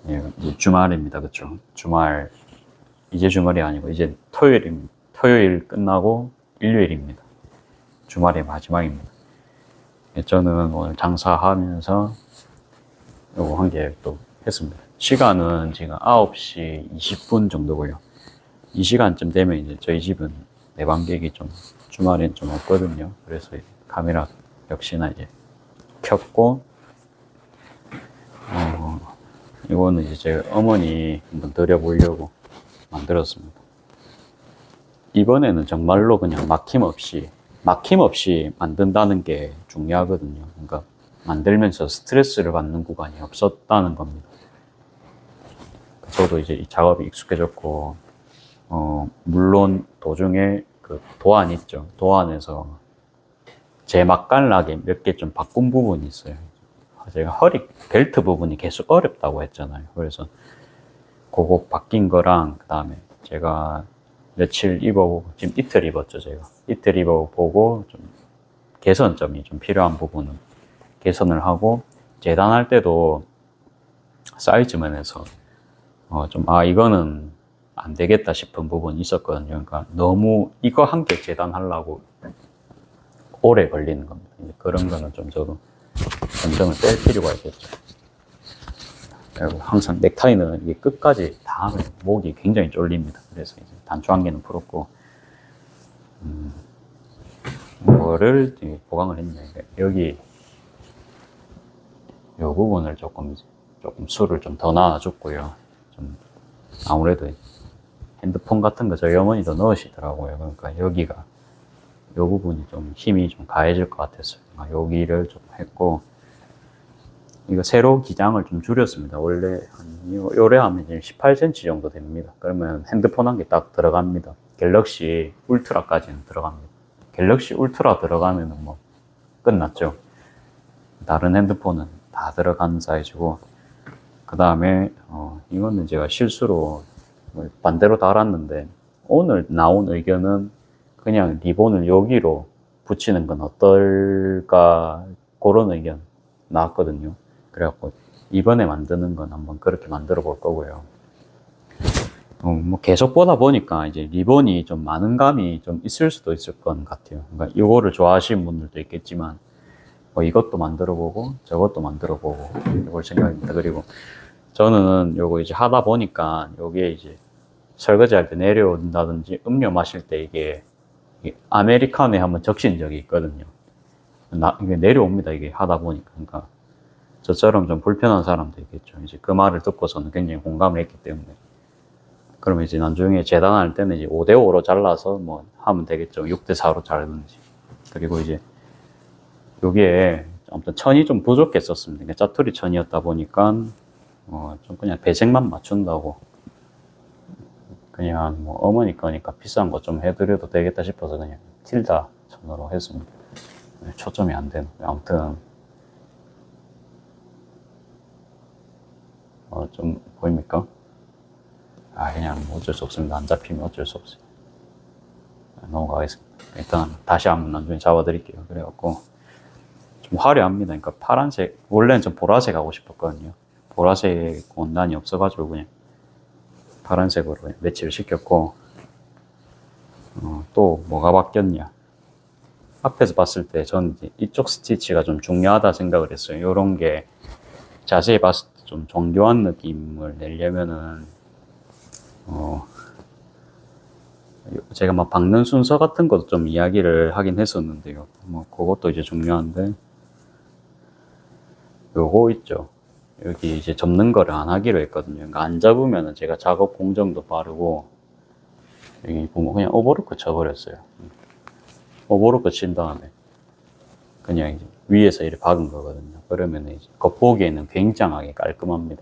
예, 이제 주말입니다. 그쵸? 주말, 이제 주말이 아니고, 이제 토요일입니다. 토요일 끝나고 일요일입니다. 주말의 마지막입니다. 예, 저는 오늘 장사하면서 요거 한 개 또 했습니다. 시간은 지금 9시 20분 정도고요. 이 시간쯤 되면 이제 저희 집은 내방객이 좀 주말엔 좀 없거든요. 그래서 카메라 역시나 이제 켰고, 이거는 이제 제 어머니 한번 드려보려고 만들었습니다. 이번에는 정말로 그냥 막힘없이 만든다는 게 중요하거든요. 그러니까 만들면서 스트레스를 받는 구간이 없었다는 겁니다. 저도 이제 이 작업이 익숙해졌고, 물론 도중에 그 도안 있죠. 도안에서 제 맛깔나게 몇 개 좀 바꾼 부분이 있어요. 제가 허리 벨트 부분이 계속 어렵다고 했잖아요. 그래서 그거 바뀐 거랑, 그 다음에 제가 며칠 입어보고, 지금 이틀 입었죠, 제가. 이틀 입어보고, 좀 개선점이 좀 필요한 부분은 개선을 하고, 재단할 때도 사이즈 면에서, 이거는 안 되겠다 싶은 부분이 있었거든요. 그러니까 너무 이거 한 개 재단하려고 오래 걸리는 겁니다. 그런 거는 좀 저도 감정을 뺄 필요가 있겠죠. 그리고 항상 넥타이는 이게 끝까지 다 하면 목이 굉장히 쫄립니다. 그래서 이제 단추 한 개는 풀었고, 뭐를 보강을 했냐. 여기, 요 부분을 조금 술을 좀 더 놔줬고요. 좀, 아무래도 핸드폰 같은 거 저희 어머니도 넣으시더라고요. 그러니까 여기가, 요 부분이 좀 힘이 좀 가해질 것 같았어요. 여기를 좀 했고, 이거 세로 기장을 좀 줄였습니다. 원래 요래 하면 지금 18cm 정도 됩니다. 그러면 핸드폰 한 개 딱 들어갑니다. 갤럭시 울트라까지는 들어갑니다. 갤럭시 울트라 들어가면은 뭐 끝났죠. 다른 핸드폰은 다 들어가는 사이즈고, 그 다음에 이거는 제가 실수로 반대로 달았는데, 오늘 나온 의견은 그냥 리본을 여기로 붙이는 건 어떨까, 그런 의견 나왔거든요. 그래갖고 이번에 만드는 건 한번 그렇게 만들어 볼 거고요. 뭐 계속 보다 보니까 이제 리본이 좀 많은 감이 좀 있을 수도 있을 것 같아요. 그러니까 이거를 좋아하시는 분들도 있겠지만, 이것도 만들어 보고 저것도 만들어 보고 이걸 생각입니다. 그리고 저는 요거 이제 하다 보니까 여기에 이제 설거지 할 때 내려온다든지 음료 마실 때 이게 아메리카노에 한번 적신 적이 있거든요. 이게 내려옵니다. 이게 하다 보니까. 그러니까 저처럼 좀 불편한 사람도 있겠죠. 이제 그 말을 듣고서는 굉장히 공감을 했기 때문에. 그러면 이제 나중에 재단할 때는 이제 5대5로 잘라서 뭐 하면 되겠죠. 6대4로 자르든지. 그리고 이제 여기에 아무튼 천이 좀 부족했었습니다. 짜투리 천이었다 보니까 좀 그냥 배색만 맞춘다고, 그냥 뭐 어머니 거니까 비싼 거 좀 해드려도 되겠다 싶어서 그냥 틸다 천으로 했습니다. 초점이 안 되는. 아무튼 좀 보입니까? 그냥 어쩔 수 없습니다. 안 잡히면 어쩔 수 없어요. 넘어가겠습니다. 일단 다시 한번 나중에 잡아드릴게요. 그래갖고 좀 화려합니다. 그러니까 파란색, 원래는 좀 보라색 하고 싶었거든요. 보라색 원단이 없어가지고 그냥 파란색으로 매치를 시켰고, 또 뭐가 바뀌었냐. 앞에서 봤을 때 저는 이쪽 스티치가 좀 중요하다 생각을 했어요. 요런 게 자세히 봤을 때 좀 정교한 느낌을 내려면은, 제가 막 박는 순서 같은 것도 좀 이야기를 하긴 했었는데요. 뭐 그것도 이제 중요한데, 요거 있죠. 여기 이제 접는 거를 안 하기로 했거든요. 그러니까 안 잡으면은 제가 작업 공정도 빠르고, 여기 보면 그냥 오버로크 쳐버렸어요. 오버로크 친 다음에 그냥 이제 위에서 이렇게 박은 거거든요. 그러면 이제 겉보기에는 굉장하게 깔끔합니다.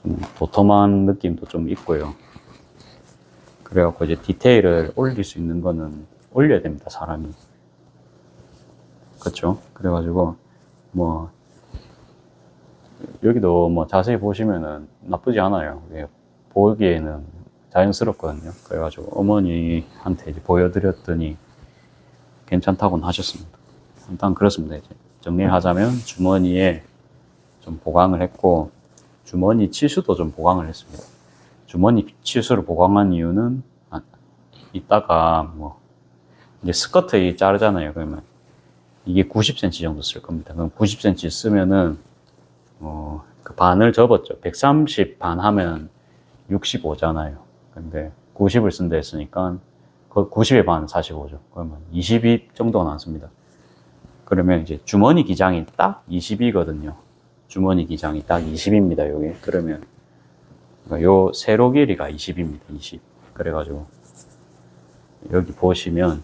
좀 도톰한 느낌도 좀 있고요. 그래갖고 이제 디테일을 올릴 수 있는 거는 올려야 됩니다, 사람이. 그쵸? 그래가지고 뭐 여기도 뭐 자세히 보시면은 나쁘지 않아요. 보기에는 자연스럽거든요. 그래가지고 어머니한테 이제 보여드렸더니 괜찮다고는 하셨습니다. 일단 그렇습니다. 이제 정리를 하자면 주머니에 좀 보강을 했고, 주머니 치수도 좀 보강을 했습니다. 주머니 치수를 보강한 이유는, 이따가 뭐 이제 스커트 자르잖아요. 그러면 이게 90cm 정도 쓸 겁니다. 그럼 90cm 쓰면은 그 반을 접었죠. 130 반 하면 65잖아요. 근데 90을 쓴다 했으니까 그 90의 반 45죠. 그러면 22 정도가 나왔습니다. 그러면 이제 주머니 기장이 딱 20이거든요. 주머니 기장이 딱 20입니다. 여기. 그러면 요 세로 길이가 20입니다. 20. 그래가지고 여기 보시면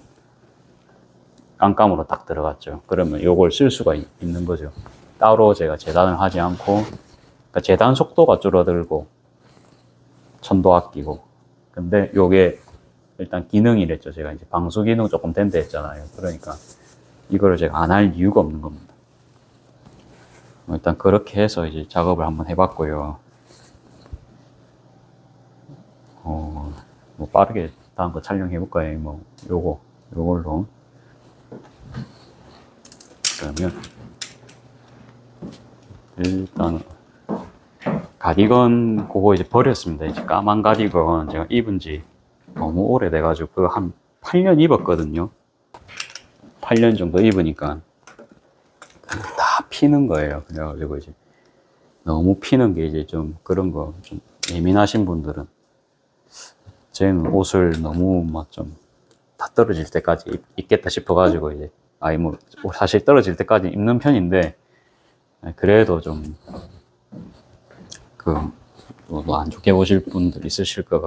깜깜으로 딱 들어갔죠. 그러면 요걸 쓸 수가 있는 거죠. 따로 제가 재단을 하지 않고, 그러니까 재단 속도가 줄어들고 천도 아끼고. 근데 요게 일단 기능이랬죠. 제가 이제 방수 기능 조금 된다 했잖아요. 그러니까 이거를 제가 안 할 이유가 없는 겁니다. 일단 그렇게 해서 이제 작업을 한번 해봤고요. 뭐 빠르게 다음 거 촬영해볼까요? 뭐 요걸로. 그러면 일단 가디건 그거 이제 버렸습니다. 이제 까만 가디건 제가 입은 지 너무 오래돼가지고 그거 한 8년 입었거든요. 8년 정도 입으니까 다 피는 거예요. 그래가지고 이제 너무 피는 게 이제 좀 그런 거 좀 예민하신 분들은, 쟤는 옷을 너무 막 좀 다 떨어질 때까지 입겠다 싶어가지고 이제 뭐 사실 떨어질 때까지 입는 편인데, 그래도 좀 뭐 안 좋게 보실 분들 있으실 것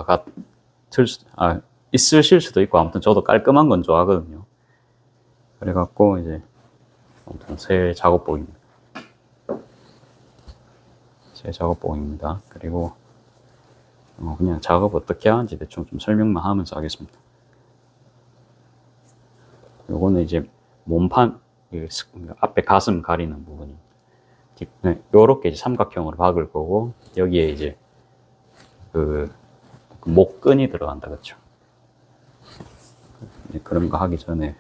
있으실 수도 있고, 아무튼 저도 깔끔한 건 좋아하거든요. 그래갖고 이제 아무튼 새 작업복입니다. 새 작업복입니다. 그리고 그냥 작업 어떻게 하는지 대충 좀 설명만 하면서 하겠습니다. 요거는 이제 몸판 앞에 가슴 가리는 부분이 요렇게 이제 삼각형으로 박을 거고, 여기에 이제 그 목끈이 들어간다, 그쵸? 그런 거 하기 전에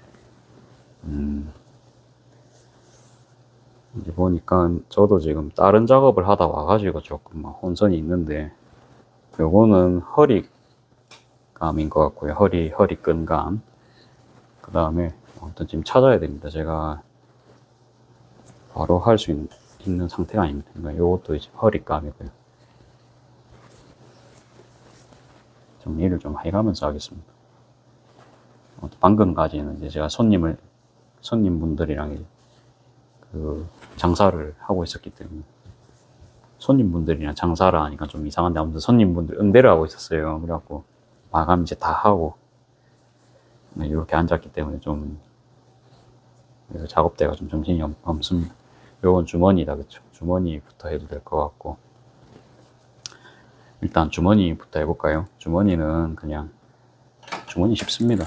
이제 보니까 저도 지금 다른 작업을 하다 와가지고 조금 혼선이 있는데, 요거는 허리감인 것 같고요. 허리끈감. 그 다음에 아무튼 지금 찾아야 됩니다. 제가 바로 할 수 있는 상태가 아닙니다. 그러니까 요것도 이제 허리감이고요. 정리를 좀 해가면서 하겠습니다. 방금까지는 이제 제가 손님분들이랑 이제 그 장사를 하고 있었기 때문에, 손님분들이랑 장사를 하니까 좀 이상한데, 아무튼 손님분들 응대를 하고 있었어요. 그래갖고 마감 이제 다 하고 이렇게 앉았기 때문에 좀 작업대가 좀 정신이 없습니다. 요건 주머니다, 그쵸? 주머니부터 해도 될 것 같고, 일단 주머니부터 해볼까요? 주머니는 그냥 주머니 쉽습니다.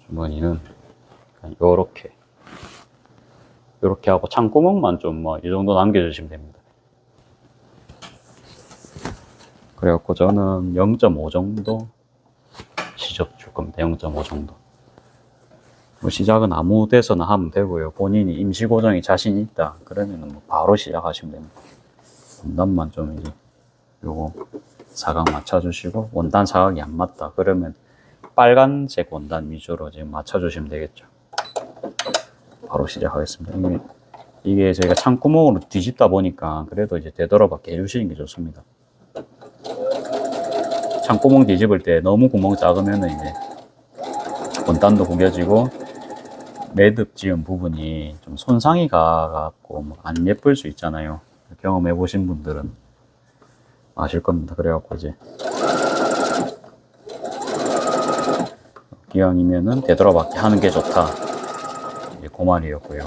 주머니는 그냥 요렇게 하고 창구멍만 좀 이 정도 남겨주시면 됩니다. 그래갖고 저는 0.5 정도 시접 줄 겁니다. 0.5 정도. 시작은 아무 데서나 하면 되고요. 본인이 임시 고정이 자신이 있다 그러면 뭐 바로 시작하시면 됩니다. 원단만 좀 이제 요거 사각 맞춰주시고, 원단 사각이 안 맞다 그러면 빨간색 원단 위주로 지금 맞춰주시면 되겠죠. 바로 시작하겠습니다. 이게 저희가 창구멍으로 뒤집다 보니까 그래도 이제 되돌아받게 해주시는 게 좋습니다. 창구멍 뒤집을 때 너무 구멍 작으면 이제 원단도 구겨지고 매듭 지은 부분이 좀 손상이 가갖고 안 예쁠 수 있잖아요. 경험해 보신 분들은 아실 겁니다. 그래갖고 이제 기왕이면은 되돌아받게 하는 게 좋다, 이제 그 말이었고요.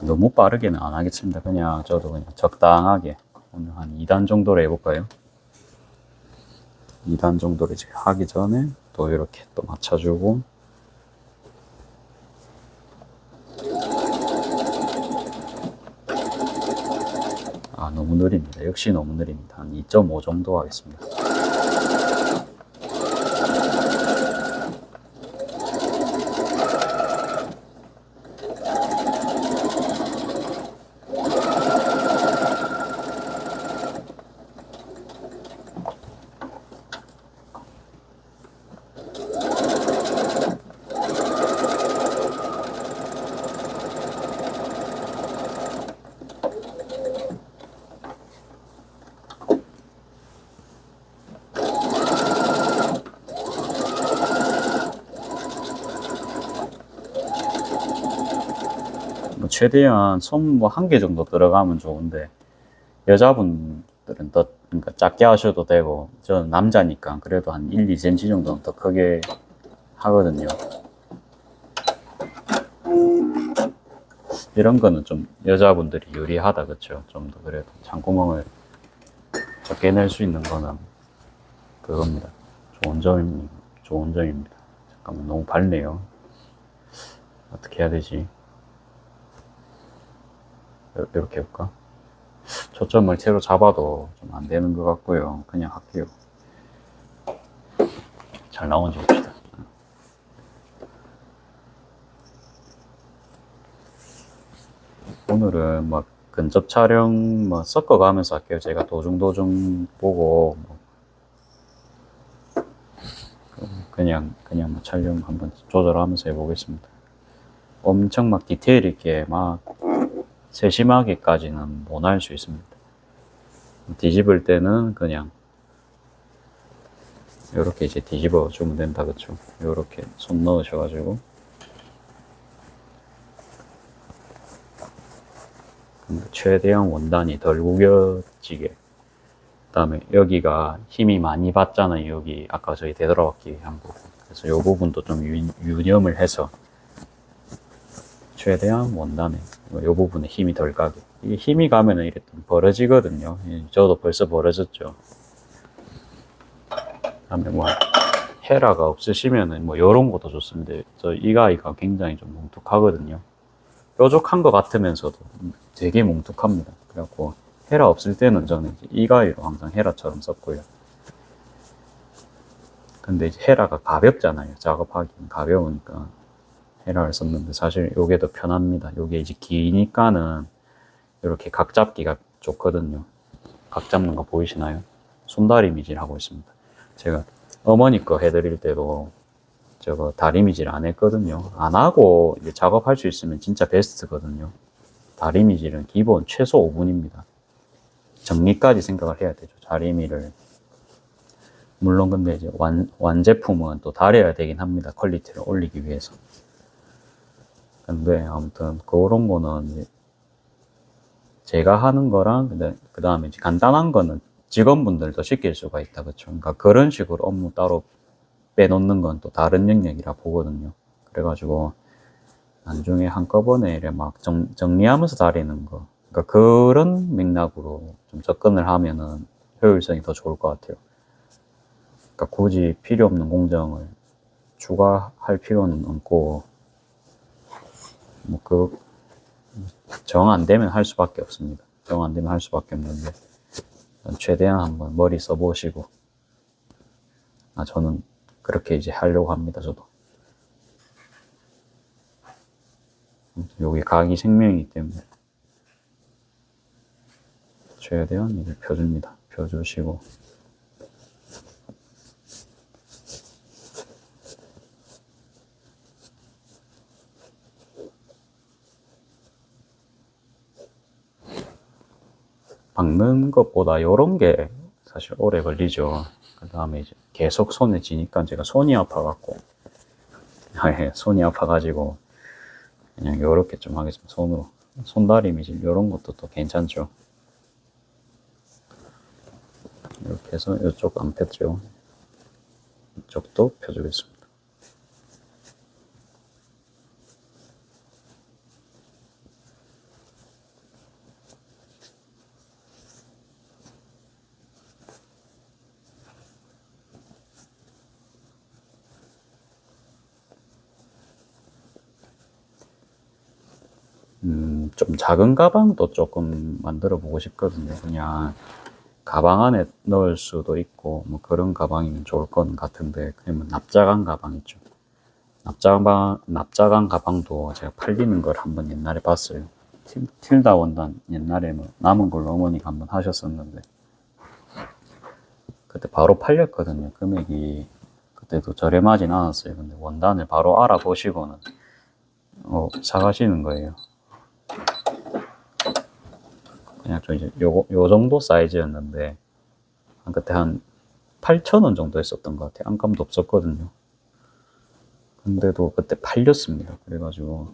너무 빠르게는 안 하겠습니다. 저도 그냥 적당하게 오늘 한 2단 정도로 해볼까요? 2단 정도로 이제 하기 전에 또 이렇게 또 맞춰주고, 너무 느립니다. 역시 너무 느립니다. 한 2.5 정도 하겠습니다. 뭐 최대한 손 뭐 한 개 정도 들어가면 좋은데 여자분들은 더 그러니까 작게 하셔도 되고 저는 남자니까 그래도 한 1, 2cm 정도는 더 크게 하거든요. 이런 거는 좀 여자분들이 유리하다 그쵸? 좀 더 그래도 창구멍을 적게 낼 수 있는 거는 그겁니다. 좋은 점입니다. 잠깐만 너무 밝네요. 어떻게 해야 되지? 이렇게 해볼까? 초점을 채로 잡아도 좀 안 되는 것 같고요. 그냥 할게요. 잘 나오는지 봅시다. 오늘은 뭐 근접 촬영 뭐 섞어가면서 할게요. 제가 도중 보고 뭐 그냥 뭐 촬영 한번 조절하면서 해보겠습니다. 엄청 막 디테일 있게 막 세심하게까지는 못 할 수 있습니다. 뒤집을 때는 그냥 이렇게 이제 뒤집어 주면 된다 그쵸? 이렇게 손 넣으셔가지고 최대한 원단이 덜 구겨지게. 그 다음에 여기가 힘이 많이 받잖아요. 여기 아까 저희 되돌아왔기 한 부분. 그래서 이 부분도 좀 유념을 해서 최대한 원단에 이 부분에 힘이 덜 가게. 이게 힘이 가면은 이렇게 좀 벌어지거든요. 저도 벌써 벌어졌죠. 그다음에 뭐 헤라가 없으시면은 뭐 이런 것도 좋습니다. 저 이 가위가 굉장히 좀 뭉툭하거든요. 뾰족한 것 같으면서도 되게 뭉툭합니다. 그래갖고 헤라 없을 때는 저는 이 가위로 항상 헤라처럼 썼고요. 근데 이제 헤라가 가볍잖아요. 작업하기는 가벼우니까 헤라를 썼는데 사실 이게 더 편합니다. 이게 이제 기니까는 이렇게 각 잡기가 좋거든요. 각 잡는 거 보이시나요? 손다리미질 하고 있습니다. 제가 어머니 거 해드릴 때도 저거 다리미질 안 했거든요. 안 하고 이제 작업할 수 있으면 진짜 베스트거든요. 다리미질은 기본 최소 5분입니다. 정리까지 생각을 해야 되죠. 다리미를. 물론 근데 이제 완제품은 또 다려야 되긴 합니다. 퀄리티를 올리기 위해서. 근데 아무튼 그런 거는 이제 제가 하는 거랑 그 다음에 이제 간단한 거는 직원분들도 시킬 수가 있다. 그쵸? 그러니까 그런 식으로 업무 따로 빼놓는 건 또 다른 영역이라 보거든요. 그래가지고 나중에 한꺼번에 이래 막 정리하면서 다리는 거. 그러니까 그런 맥락으로 좀 접근을 하면은 효율성이 더 좋을 것 같아요. 그러니까 굳이 필요 없는 공정을 추가할 필요는 없고, 뭐 정 안 되면 할 수밖에 없습니다. 정 안 되면 할 수밖에 없는데, 최대한 한번 머리 써보시고, 저는 그렇게 이제 하려고 합니다, 저도. 여기 각이 생명이기 때문에 최대한 이걸 펴줍니다. 펴주시고 박는 것보다 이런 게 사실 오래 걸리죠. 그 다음에 이제 계속 손에 쥐니까 제가 손이 아파갖고 손이 아파가지고 그냥 요렇게 좀 하겠습니다. 손으로. 손다리미질 이런 것도 또 괜찮죠. 이렇게 해서 이쪽 안 폈죠. 이쪽도 펴주겠습니다. 좀 작은 가방도 조금 만들어 보고 싶거든요. 그냥 가방 안에 넣을 수도 있고 뭐 그런 가방이면 좋을 것 같은데 그러면 납작한 가방 있죠. 납작한 가방도 제가 팔리는 걸 한번 옛날에 봤어요. 틸다 원단 옛날에 뭐 남은 걸로 어머니가 한번 하셨었는데 그때 바로 팔렸거든요. 금액이 그때도 저렴하진 않았어요. 근데 원단을 바로 알아보시고는 사가시는 거예요. 그냥 좀 이제 요 정도 사이즈였는데 그때 한 8,000원 정도 했었던 것 같아요. 안감도 없었거든요. 근데도 그때 팔렸습니다. 그래가지고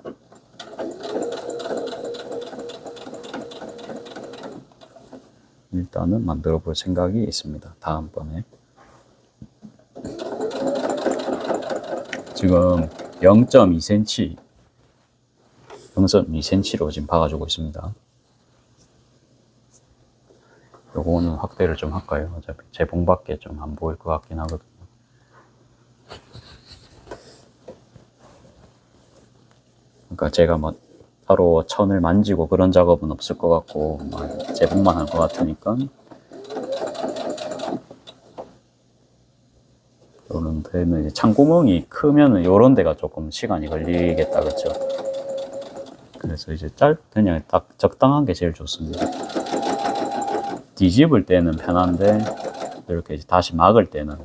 일단은 만들어 볼 생각이 있습니다. 다음번에. 지금 0.2cm 0.2cm로 지금 박아주고 있습니다. 요거는 확대를 좀 할까요? 어차피 재봉밖에 좀 안 보일 것 같긴 하거든요. 그러니까 제가 뭐 따로 천을 만지고 그런 작업은 없을 것 같고 재봉만 할 것 같으니까 요런 데는 이제 창구멍이 크면은 요런 데가 조금 시간이 걸리겠다, 그쵸? 그래서 이제 그냥 딱 적당한 게 제일 좋습니다. 뒤집을 때는 편한데 이렇게 이제 다시 막을 때는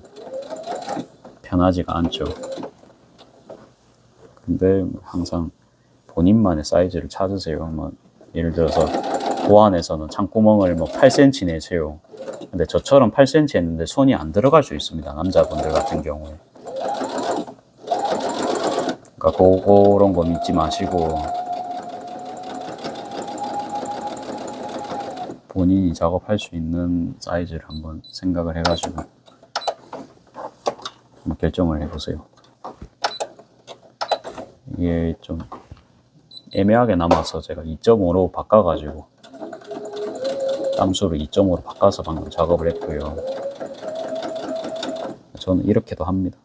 편하지가 않죠. 근데 항상 본인만의 사이즈를 찾으세요. 뭐 예를 들어서 보안에서는 창구멍을 뭐 8cm 내세요. 근데 저처럼 8cm 했는데 손이 안 들어갈 수 있습니다. 남자분들 같은 경우에. 그러니까 그런 거 믿지 마시고 본인이 작업할 수 있는 사이즈를 한번 생각을 해가지고 한번 결정을 해보세요. 이게 좀 애매하게 남아서 제가 2.5로 바꿔가지고 땀수를 2.5로 바꿔서 방금 작업을 했고요. 저는 이렇게도 합니다.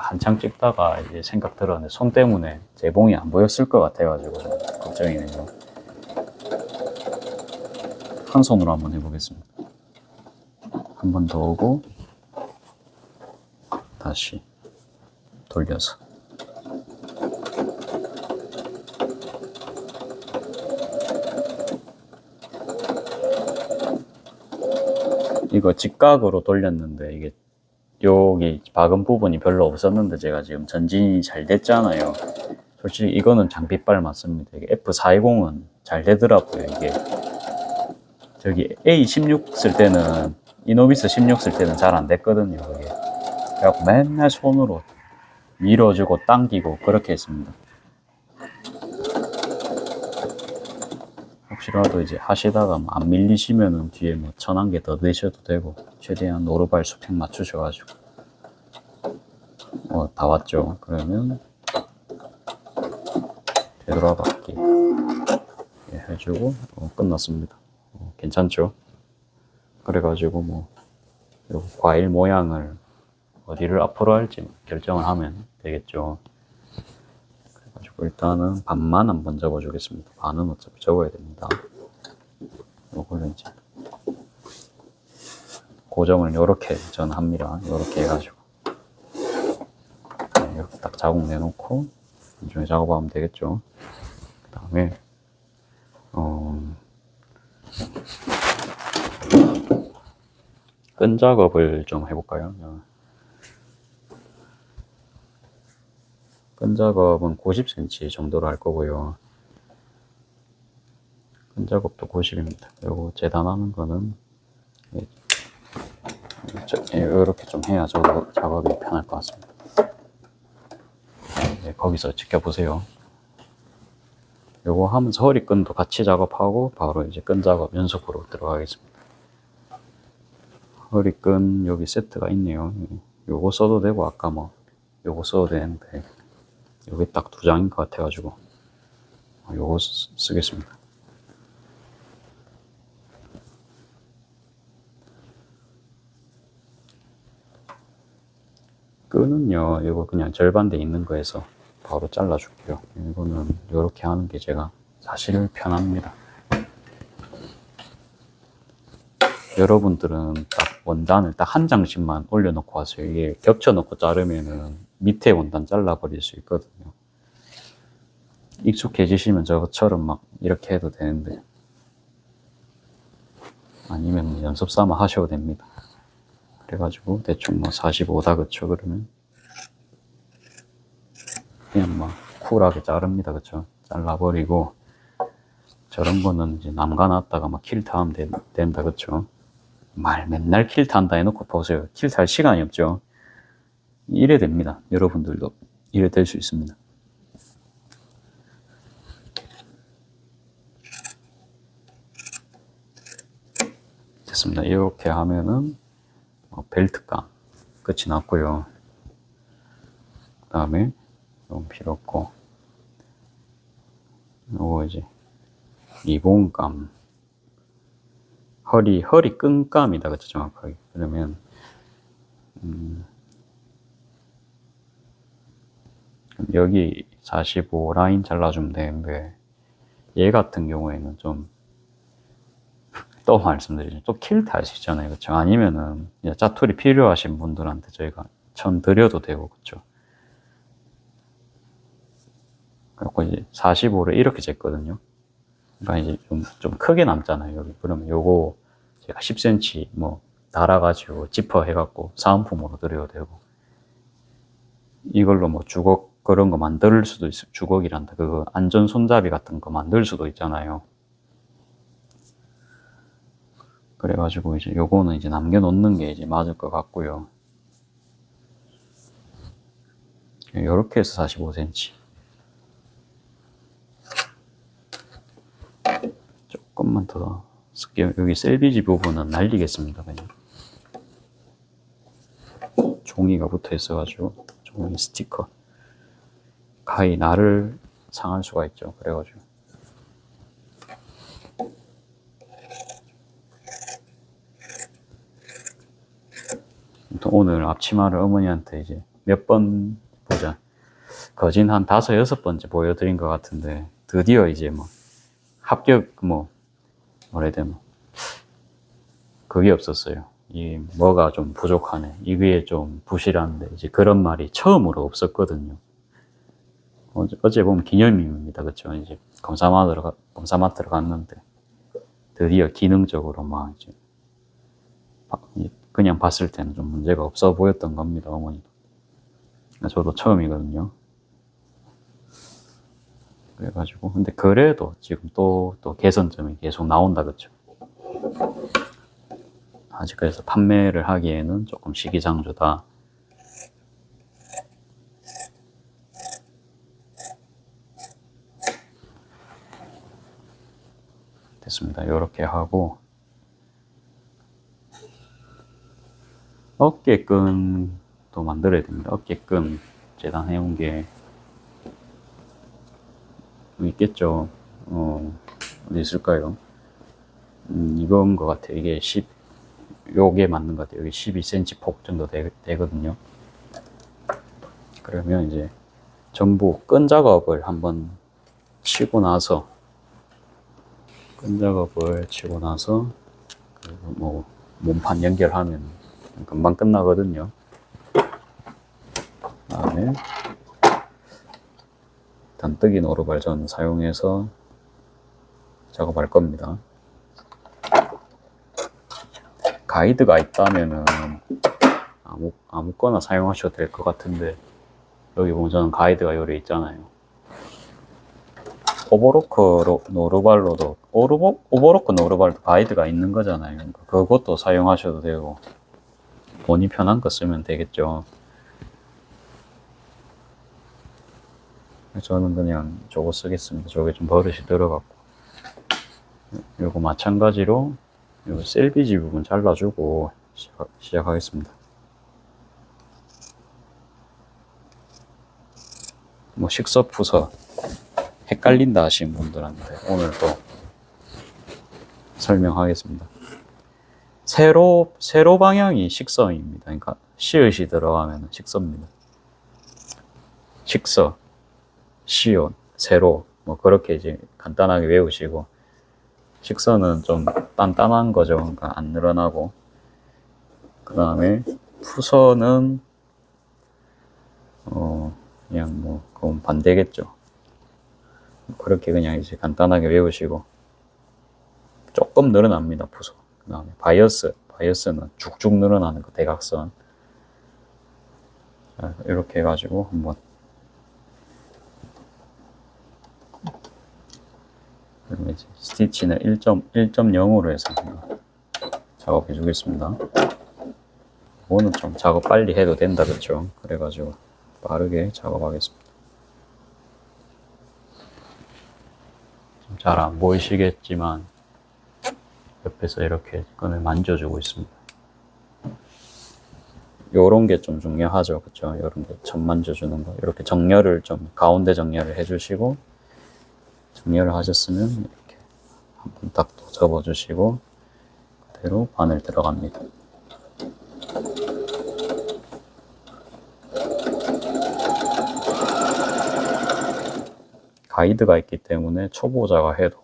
한창 찍다가 이제 생각 들었는데 손 때문에 재봉이 안 보였을 것 같아가지고 걱정이네요. 한 손으로 한번 해보겠습니다. 한 번 더 오고 다시 돌려서 이거 직각으로 돌렸는데 이게 여기 박은 부분이 별로 없었는데 제가 지금 전진이 잘 됐잖아요. 솔직히 이거는 장비빨 맞습니다. 이게 F420은 잘 되더라고요. 이게 저기 A16 쓸 때는 이노비스 16 쓸 때는 잘 안 됐거든요. 그게 그래갖고 맨날 손으로 밀어주고 당기고 그렇게 했습니다. 혹시라도 이제 하시다가 안 밀리시면은 뒤에 뭐 1000개 더 내셔도 되고 최대한 오르발 수평 맞추셔가지고 다 왔죠. 그러면 되돌아받기 해주고 끝났습니다. 괜찮죠? 그래가지고 뭐 요 과일 모양을 어디를 앞으로 할지 결정을 하면 되겠죠. 그래가지고 일단은 반만 한번 접어주겠습니다. 반은 어차피 접어야 됩니다. 요거를 이제 고정을 요렇게 저는 합니다. 요렇게 해가지고 이렇게 딱 자국 내놓고 나중에 작업하면 되겠죠. 그 다음에 끈 작업을 좀 해볼까요? 끈 작업은 90cm 정도로 할 거고요. 끈 작업도 90입니다. 요거 재단하는 거는 이렇게 좀 해야 저도 작업이 편할 것 같습니다. 거기서 지켜보세요. 요거 하면서 허리끈도 같이 작업하고 바로 이제 끈 작업 연속으로 들어가겠습니다. 허리끈 여기 세트가 있네요. 요거 써도 되고 아까 뭐 요거 써도 되는데 여기 딱 2장인 것 같아가지고 요거 쓰겠습니다. 끈은요, 이거 그냥 절반대 있는 거에서 바로 잘라줄게요. 이거는 이렇게 하는 게 제가 사실 편합니다. 여러분들은 딱 원단을 딱 한 장씩만 올려놓고 하세요. 이게 겹쳐놓고 자르면은 밑에 원단 잘라버릴 수 있거든요. 익숙해지시면 저처럼 막 이렇게 해도 되는데, 아니면 연습 삼아 하셔도 됩니다. 그래가지고 대충 뭐 45다 그쵸? 그러면 그냥 막 쿨하게 자릅니다. 그쵸? 잘라버리고, 저런 거는 이제 남가놨다가 막 킬트 하면 된다. 그쵸? 맨날 킬트 한다 해놓고 보세요. 킬트 할 시간이 없죠. 이래 됩니다. 여러분들도 이래 될 수 있습니다. 됐습니다. 이렇게 하면은 벨트감 끝이 났고요. 그 다음에 너무 필요 없고, 요거 이제 리본감, 허리 끈감이다. 그쵸? 정확하게. 그러면 여기 45 라인 잘라주면 되는데, 얘 같은 경우에는 좀 또 말씀드리죠. 또 킬트 할 수 있잖아요. 그쵸? 아니면은 짜투리 필요하신 분들한테 저희가 천 드려도 되고, 그쵸? 그래서 이제 45를 이렇게 쟀거든요. 그러니까 이제 좀 크게 남잖아요. 여기. 그러면 요거 제가 10cm 뭐 달아가지고 지퍼 해갖고 사은품으로 드려도 되고, 이걸로 뭐 주걱 그런 거 만들 수도 있어요. 주걱이란다. 그거 안전 손잡이 같은 거 만들 수도 있잖아요. 그래가지고 이제 요거는 이제 남겨놓는 게 이제 맞을 것 같고요. 요렇게 해서 45cm. 조금만 더 쓸게요. 여기 셀비지 부분은 날리겠습니다. 그냥 종이가 붙어 있어가지고, 종이 스티커. 가히 나를 상할 수가 있죠. 그래가지고 오늘 앞치마를 어머니한테 이제 몇 번 보자, 거진 한 5-6번째 보여드린 것 같은데, 드디어 이제 뭐 합격 뭐라 해야 되나, 그게 없었어요. 이 뭐가 좀 부족하네, 이게 좀 부실한데, 이제 그런 말이 처음으로 없었거든요. 어제 보면 기념일입니다. 그쵸? 이제 검사마트로 갔는데 드디어 기능적으로 막 이제 그냥 봤을 때는 좀 문제가 없어 보였던 겁니다. 어머니도. 저도 처음이거든요. 그래가지고 근데 그래도 지금 또 개선점이 계속 나온다. 그쵸? 아직 그래서 판매를 하기에는 조금 시기상조다. 됐습니다. 이렇게 하고, 어깨끈도 만들어야 됩니다. 어깨끈 재단해온 게 있겠죠. 어디 있을까요? 이건 것 같아요. 이게 요게 맞는 것 같아요. 여기 12cm 폭 정도 되거든요. 그러면 이제 전부 끈 작업을 한번 치고 나서, 뭐 몸판 연결하면 금방 끝나거든요. 그다음에 단뜨기 노루발 전 사용해서 작업할 겁니다. 가이드가 있다면은 아무거나 사용하셔도 될 것 같은데, 여기 보면 저는 가이드가 요래 있잖아요. 오버로크 노루발도 가이드가 있는 거잖아요. 그것도 사용하셔도 되고, 본인 편한 거 쓰면 되겠죠. 저는 그냥 저거 쓰겠습니다. 저게 좀 버릇이 들어갔고, 요거 마찬가지로 요 셀비지 부분 잘라주고 시작하겠습니다. 뭐 식서푸서 헷갈린다 하시는 분들한테 오늘 또 설명하겠습니다. 세로 방향이 식서입니다. 그러니까 시읒이 들어가면 식서입니다. 식서, 시읒, 세로 뭐 그렇게 이제 간단하게 외우시고, 식서는 좀 단단한 거죠. 그러니까 안 늘어나고, 그 다음에 푸서는 그냥 뭐 그건 반대겠죠. 그렇게 그냥 이제 간단하게 외우시고, 조금 늘어납니다. 푸서. 그 다음에 바이어스는 쭉쭉 늘어나는 거, 대각선. 자, 이렇게 해가지고 한번 그러면 이제 스티치는 1.0으로 해서 작업해 주겠습니다. 이거는 좀 작업 빨리 해도 된다, 그렇죠? 그래가지고 빠르게 작업하겠습니다. 잘 안 보이시겠지만 옆에서 이렇게 끈을 만져주고 있습니다. 요런 게 좀 중요하죠, 그렇죠? 요런 게 점 만져주는 거, 이렇게 정렬을 좀 가운데 정렬을 해주시고, 정렬을 하셨으면 이렇게 한번 딱 접어주시고 그대로 바늘 들어갑니다. 가이드가 있기 때문에 초보자가 해도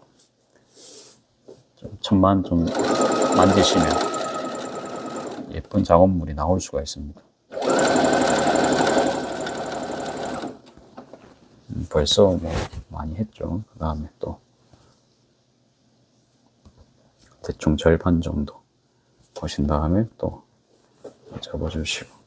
천만 좀 만지시면 예쁜 작업물이 나올 수가 있습니다. 벌써 뭐 많이 했죠. 그 다음에 또 대충 절반 정도 보신 다음에 또 접어주시고,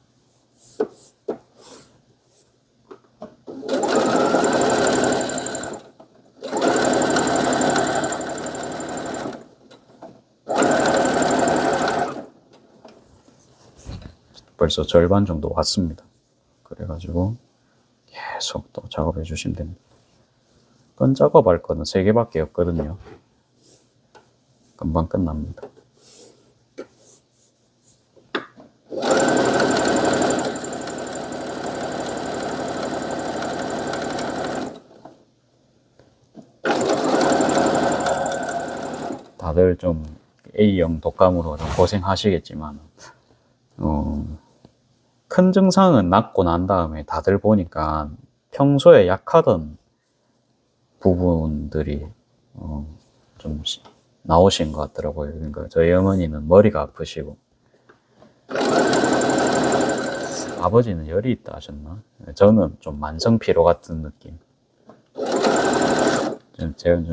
벌써 절반 정도 왔습니다. 그래가지고 계속 또 작업해 주시면 됩니다. 끈 작업할 거는 3개밖에 없거든요. 금방 끝납니다. 다들 좀 A형 독감으로 좀 고생하시겠지만, 큰 증상은 낫고 난 다음에 다들 보니까 평소에 약하던 부분들이 좀 나오신 것 같더라고요. 그러니까 저희 어머니는 머리가 아프시고, 아버지는 열이 있다 하셨나? 저는 좀 만성 피로 같은 느낌. 제가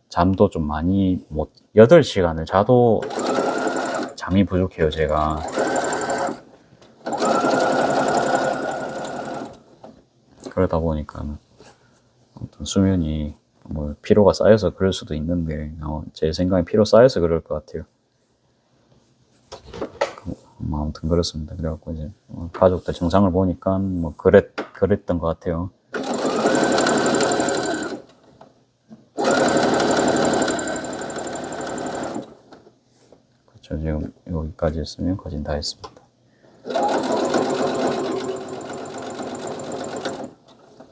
잠도 좀 많이 8시간을 자도 잠이 부족해요, 제가. 그러다 보니까 어떤 수면이 뭐 피로가 쌓여서 그럴 수도 있는데, 제 생각에 피로 쌓여서 그럴 것 같아요. 아무튼 그렇습니다. 그래갖고 이제 가족들 증상을 보니까 뭐 그랬던 것 같아요. 그렇죠. 지금 여기까지 했으면 거진 다 했습니다.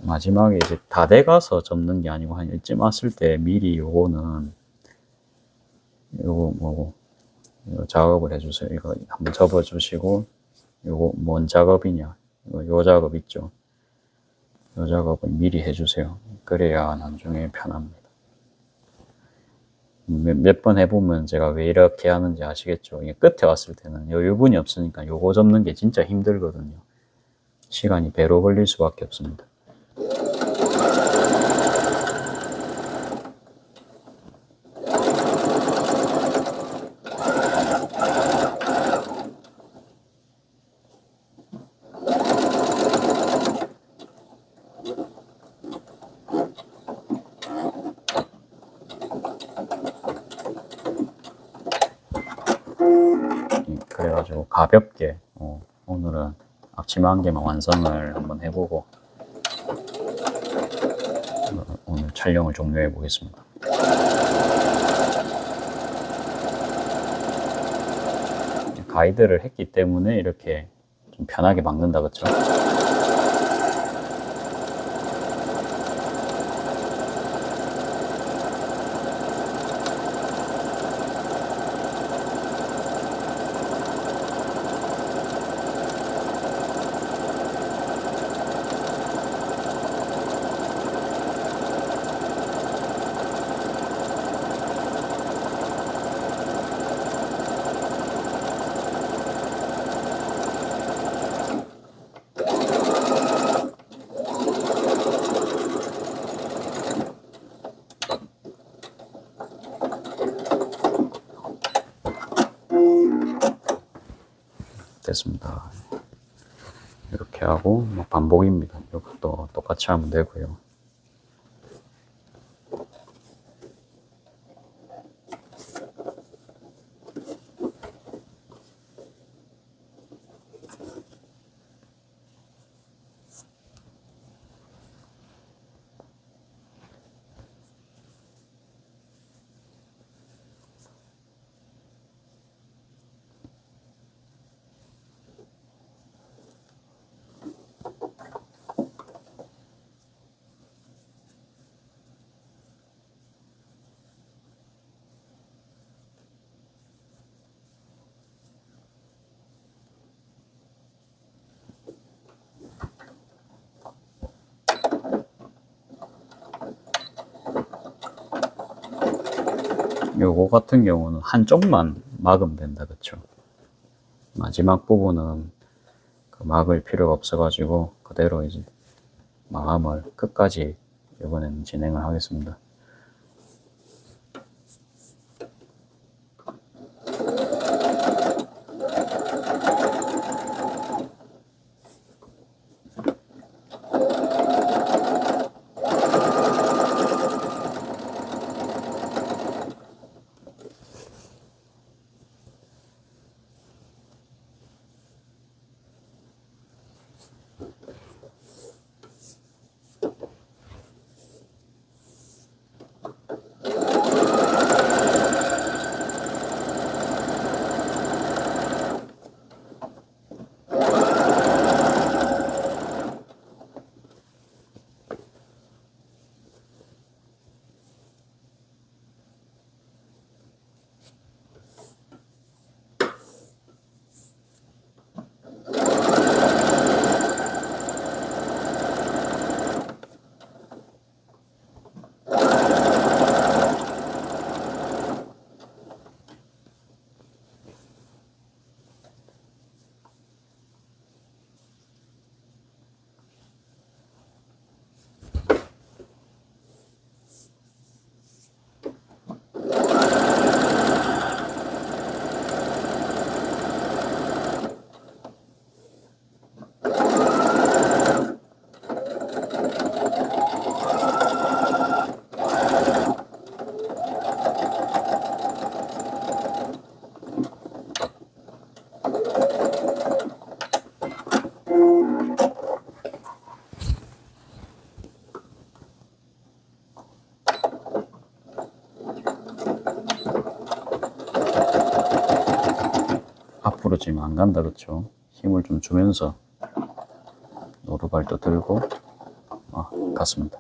마지막에 이제 다 돼가서 접는 게 아니고 한 이쯤 왔을 때 미리 요거 이거 작업을 해주세요. 이거 한번 접어주시고, 요거 뭔 작업이냐, 요 작업 있죠. 요 작업을 미리 해주세요. 그래야 나중에 편합니다. 몇 번 해보면 제가 왜 이렇게 하는지 아시겠죠. 이게 끝에 왔을 때는 여유분이 없으니까 요거 접는 게 진짜 힘들거든요. 시간이 배로 걸릴 수밖에 없습니다. 그래가지고 가볍게 오늘은 앞치마 한 개만 완성을 한번 해보고 오늘 촬영을 종료해 보겠습니다. 가이드를 했기 때문에 이렇게 좀 편하게 막는다, 그쵸? 됐습니다. 이렇게 하고 뭐 반복입니다. 이것도 똑같이 하면 되고요. 요거 같은 경우는 한쪽만 막으면 된다, 그쵸? 마지막 부분은 그 막을 필요가 없어가지고 그대로 이제 마감을 끝까지 이번에는 진행을 하겠습니다. 앞으로 지금 안 간다, 그쵸? 힘을 좀 주면서 노루발도 들고 갔습니다.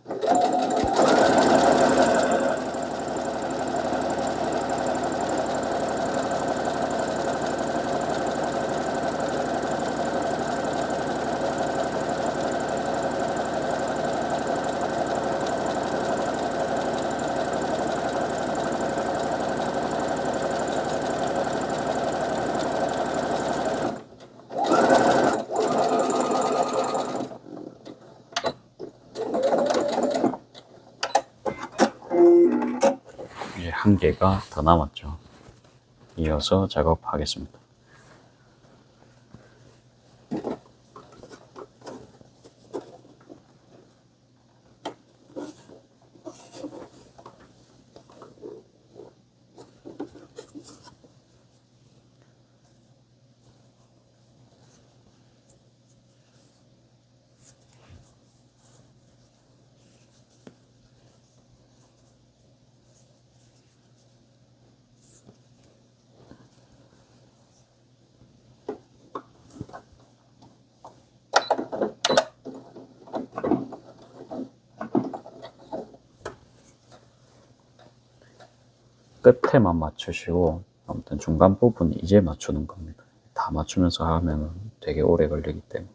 이제 한 개가 더 남았죠. 이어서 작업하겠습니다. 끝에만 맞추시고 아무튼 중간 부분 이제 맞추는 겁니다. 다 맞추면서 하면 되게 오래 걸리기 때문에.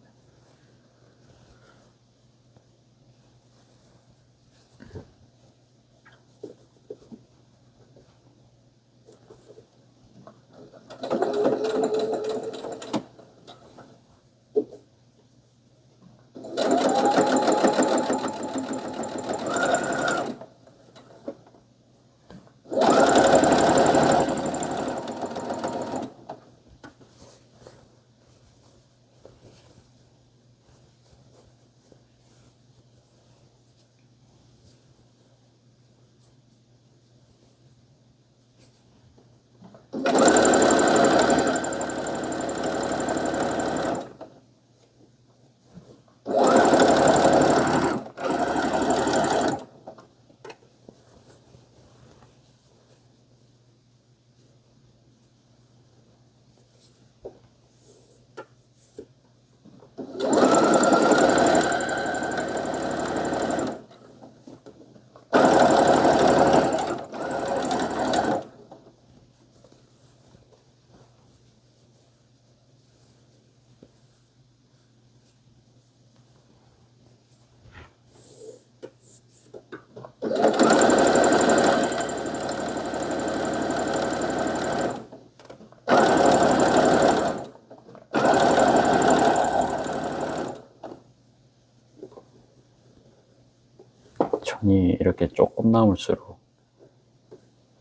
천이 이렇게 조금 남을수록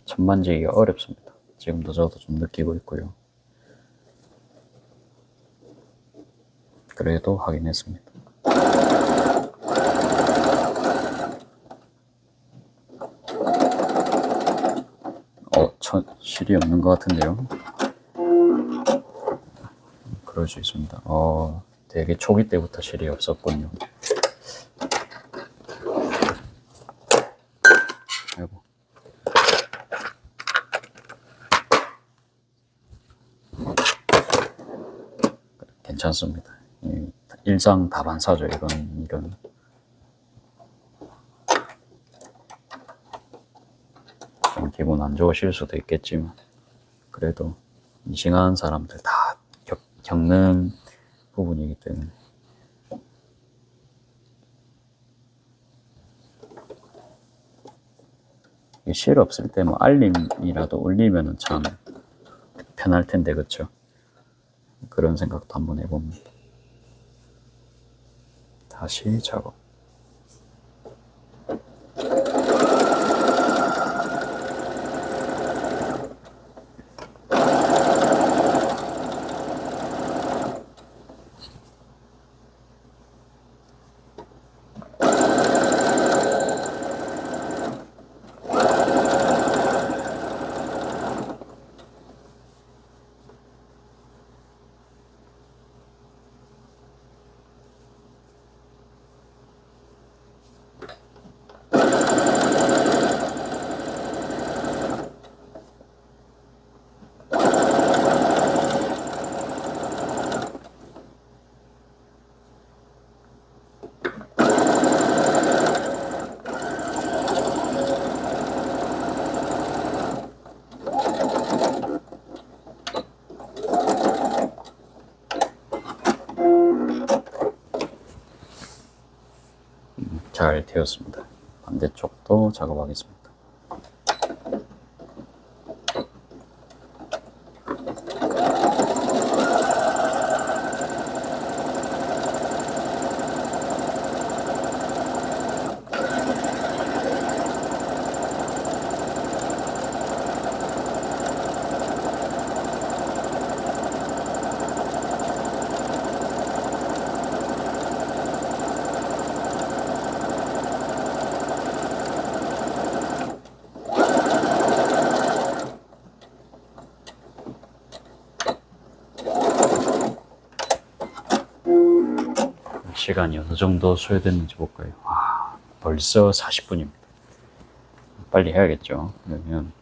천 만지기가 어렵습니다. 지금도 저도 좀 느끼고 있고요. 그래도 하긴 했습니다. 실이 없는 것 같은데요. 그럴 수 있습니다. 되게 초기 때부터 실이 없었군요. 아이고. 괜찮습니다. 일상 다반사죠. 이건. 좀 기분 안 좋으실 수도 있겠지만, 그래도 싱싱한 사람들 다 겪는 부분이기 때문에. 실 없을 때 뭐 알림이라도 울리면은 참 편할 텐데, 그쵸? 그런 생각도 한번 해봅니다. 다시 작업. 잘 되었습니다. 반대쪽도 작업하겠습니다. 시간이 어느 정도 소요됐는지 볼까요? 벌써 40분입니다. 빨리 해야겠죠. 그러면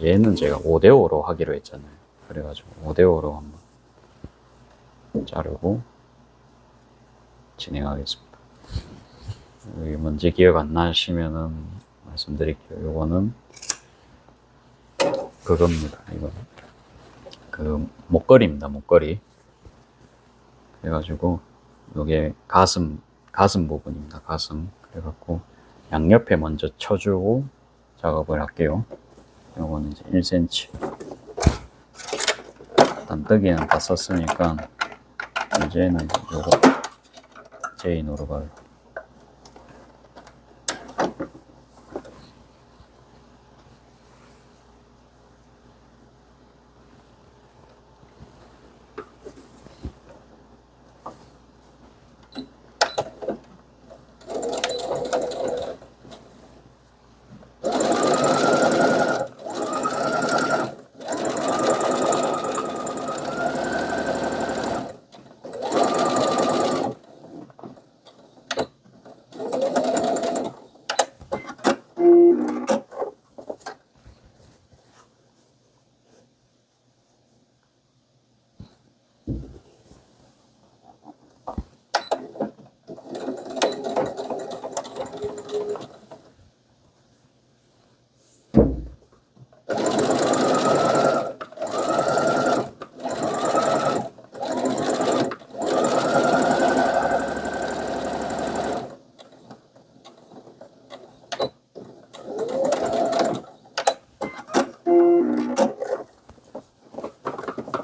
얘는 제가 5대5로 하기로 했잖아요. 그래가지고 5대5로 한번 자르고 진행하겠습니다. 여기 뭔지 기억 안 나시면은 말씀드릴게요. 요거는 그겁니다. 이거 그 목걸이입니다. 목걸이. 그래가지고 요게 가슴 부분입니다. 가슴. 그래갖고 양옆에 먼저 쳐주고 작업을 할게요. 요거는 이제 1cm. 단뜨기는 다 썼으니까 이제는 요거 제인 오르갈로.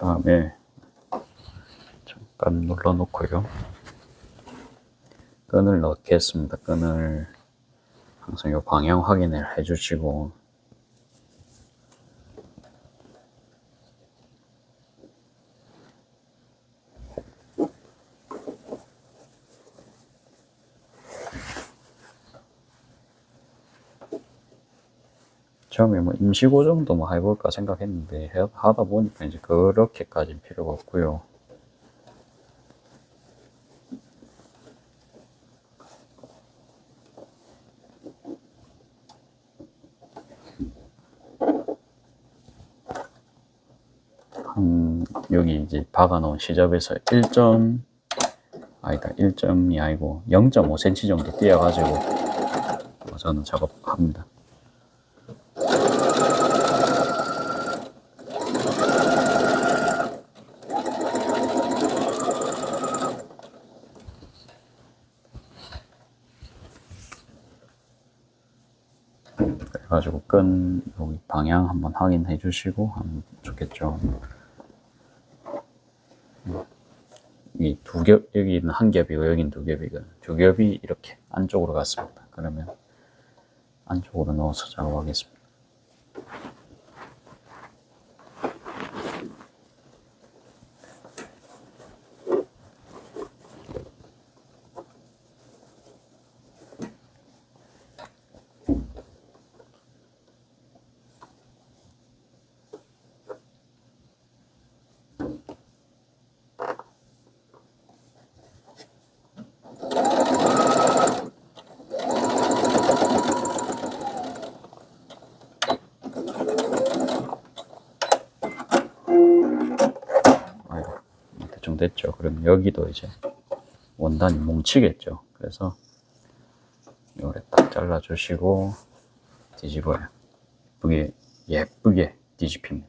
다음에 잠깐 눌러놓고요. 끈을 넣겠습니다. 끈을 항상 요 방향 확인을 해주시고, 처음에 뭐 임시고 정도 뭐 해볼까 생각했는데 하다 보니까 이제 그렇게까지 필요가 없고요. 여기 이제 박아놓은 시접에서 1점이 아니고 0.5cm 정도 띄어가지고 저는 작업합니다. 그래가지고 여기 방향 한번 확인해 주시고 하면 좋겠죠. 이 여기는 한 겹이고 여기는 두 겹이거든요. 두 겹이 이렇게 안쪽으로 갔습니다. 그러면 안쪽으로 넣어서 작업하겠습니다. 대충 됐죠. 그럼 여기도 이제 원단이 뭉치겠죠. 그래서 요래 딱 잘라주시고 뒤집어요. 예쁘게 뒤집힙니다.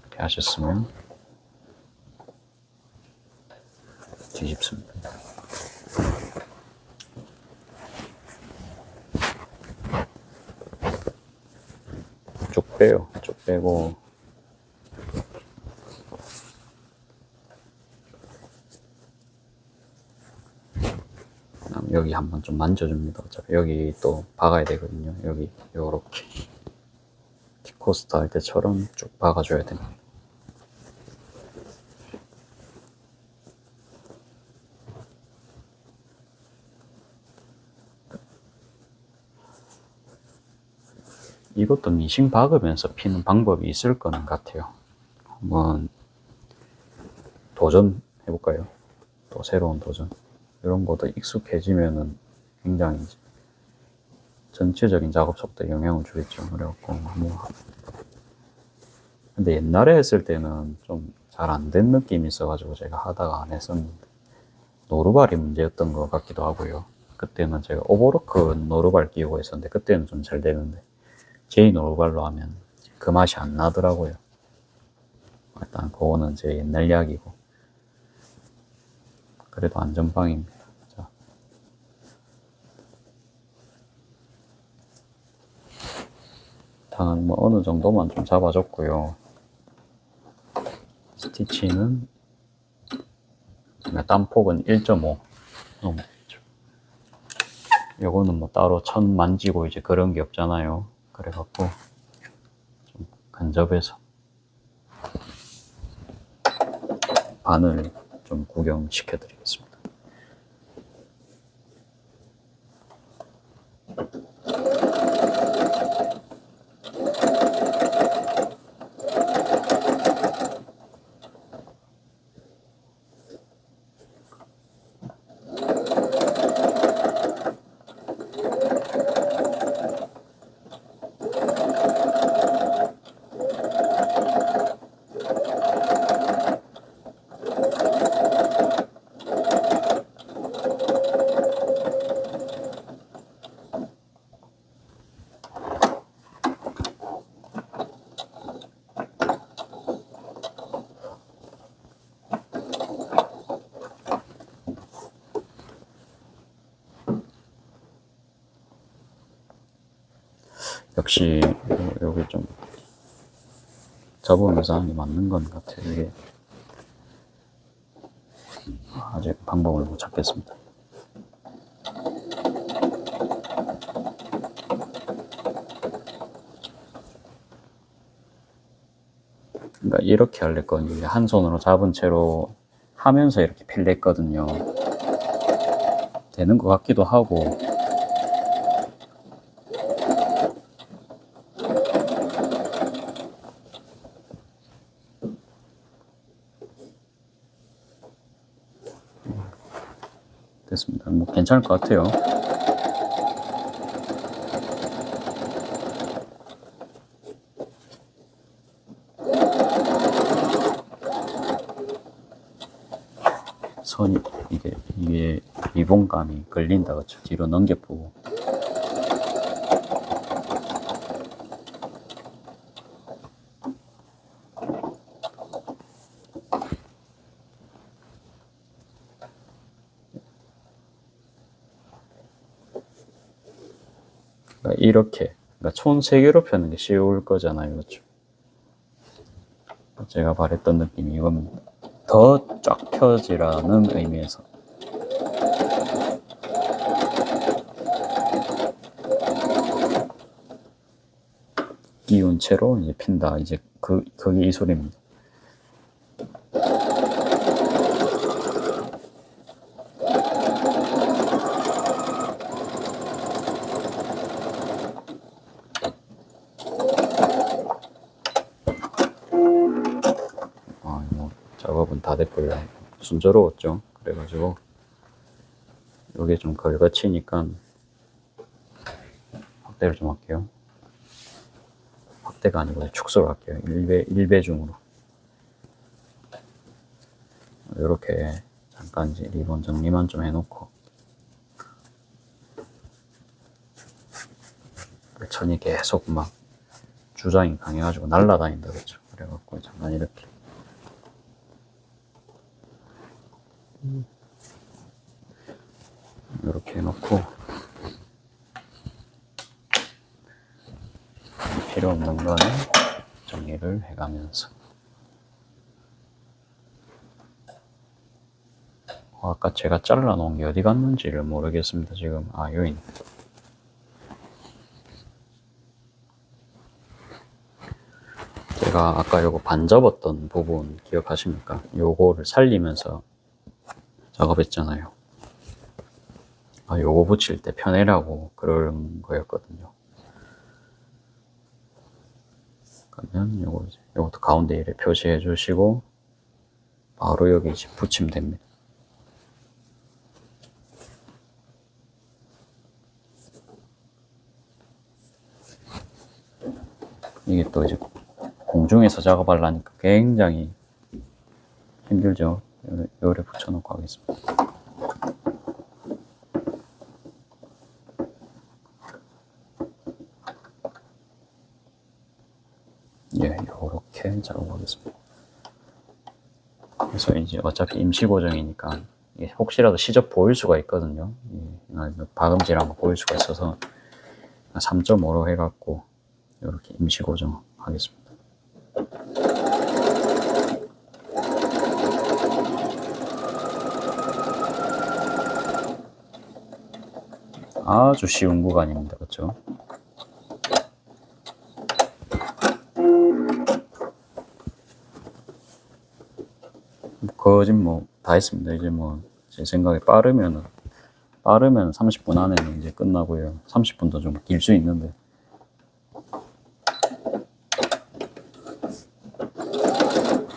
이렇게 하셨으면 뒤집습니다. 쭉 빼요. 쭉 빼고 여기 한번 좀 만져줍니다. 어차피 여기 또 박아야 되거든요. 여기 요렇게 티코스터 할 때처럼 쭉 박아줘야 됩니다. 이것도 미싱 박으면서 피는 방법이 있을 거는 같아요. 한번 도전해볼까요? 또 새로운 도전. 이런 것도 익숙해지면은 굉장히 전체적인 작업 속도에 영향을 주겠죠. 그래갖고 근데 옛날에 했을 때는 좀 잘 안 된 느낌이 있어가지고 제가 하다가 안 했었는데 노루발이 문제였던 것 같기도 하고요. 그때는 제가 오버로크 노루발 끼우고 했었는데 그때는 좀 잘 되는데 J 노루발로 하면 그 맛이 안 나더라고요. 일단 그거는 제 옛날 이야기고 그래도 안전빵입니다. 자. 단 뭐 어느 정도만 좀 잡아줬고요. 스티치는 땀폭은 1.5 넘겠죠. 요거는 뭐 따로 천 만지고 이제 그런 게 없잖아요. 그래갖고 좀 간접해서 바늘 좀 구경시켜 드리겠습니다. 역시 여기 좀 접으면서 하는 게 맞는 건 같아요. 이게 아직 방법을 못 찾겠습니다. 이렇게 하려거든요. 한 손으로 잡은 채로 하면서 이렇게 필랬거든요. 되는 것 같기도 하고. 됐습니다. 뭐 괜찮을 것 같아요. 선이 이게 리본감이 걸린다 그쵸? 뒤로 넘겨보고. 그러니까 이렇게, 그러니까 총 3개로 펴는 게 쉬울 거잖아요, 그렇죠? 제가 바랬던 느낌이 이건 더 쫙 펴지라는 의미에서. 끼운 채로 이제 핀다. 이제 그게 이 소리입니다. 뭐 작업은 다 됐고요. 순조로웠죠. 그래가지고 요게 좀 걸거치니까 확대를 좀 할게요. 확대가 아니고 축소를 할게요. 1배 중으로. 이렇게 잠깐 이제 리본 정리만 좀 해놓고, 천이 계속 막 주장이 강해가지고 날라다닌다 그랬죠. 그래갖고 잠깐 이렇게 이렇게 해놓고 필요 없는 거는 정리를 해가면서. 아까 제가 잘라 놓은 게 어디 갔는지를 모르겠습니다. 지금 여기 있네. 제가 아까 요거 반 접었던 부분 기억하십니까? 요거를 살리면서 작업했잖아요. 요거 붙일 때 편해라고 그런 거였거든요. 그러면 요것도 가운데 이렇게 표시해 주시고 바로 여기 이제 붙이면 됩니다. 이게 또 이제 공중에서 작업하려니까 굉장히 힘들죠. 요래 붙여놓고 하겠습니다. 예, 요렇게 작업하겠습니다. 그래서 이제 어차피 임시 고정이니까 혹시라도 시접 보일 수가 있거든요. 박음질 한번 보일 수가 있어서 3.5로 해갖고 이렇게 임시 고정 하겠습니다. 아주 쉬운 구간입니다. 그렇죠? 거진 뭐 다 했습니다. 이제 뭐 제 생각에 빠르면 30분 안에는 이제 끝나고요. 30분도 좀 길 수 있는데.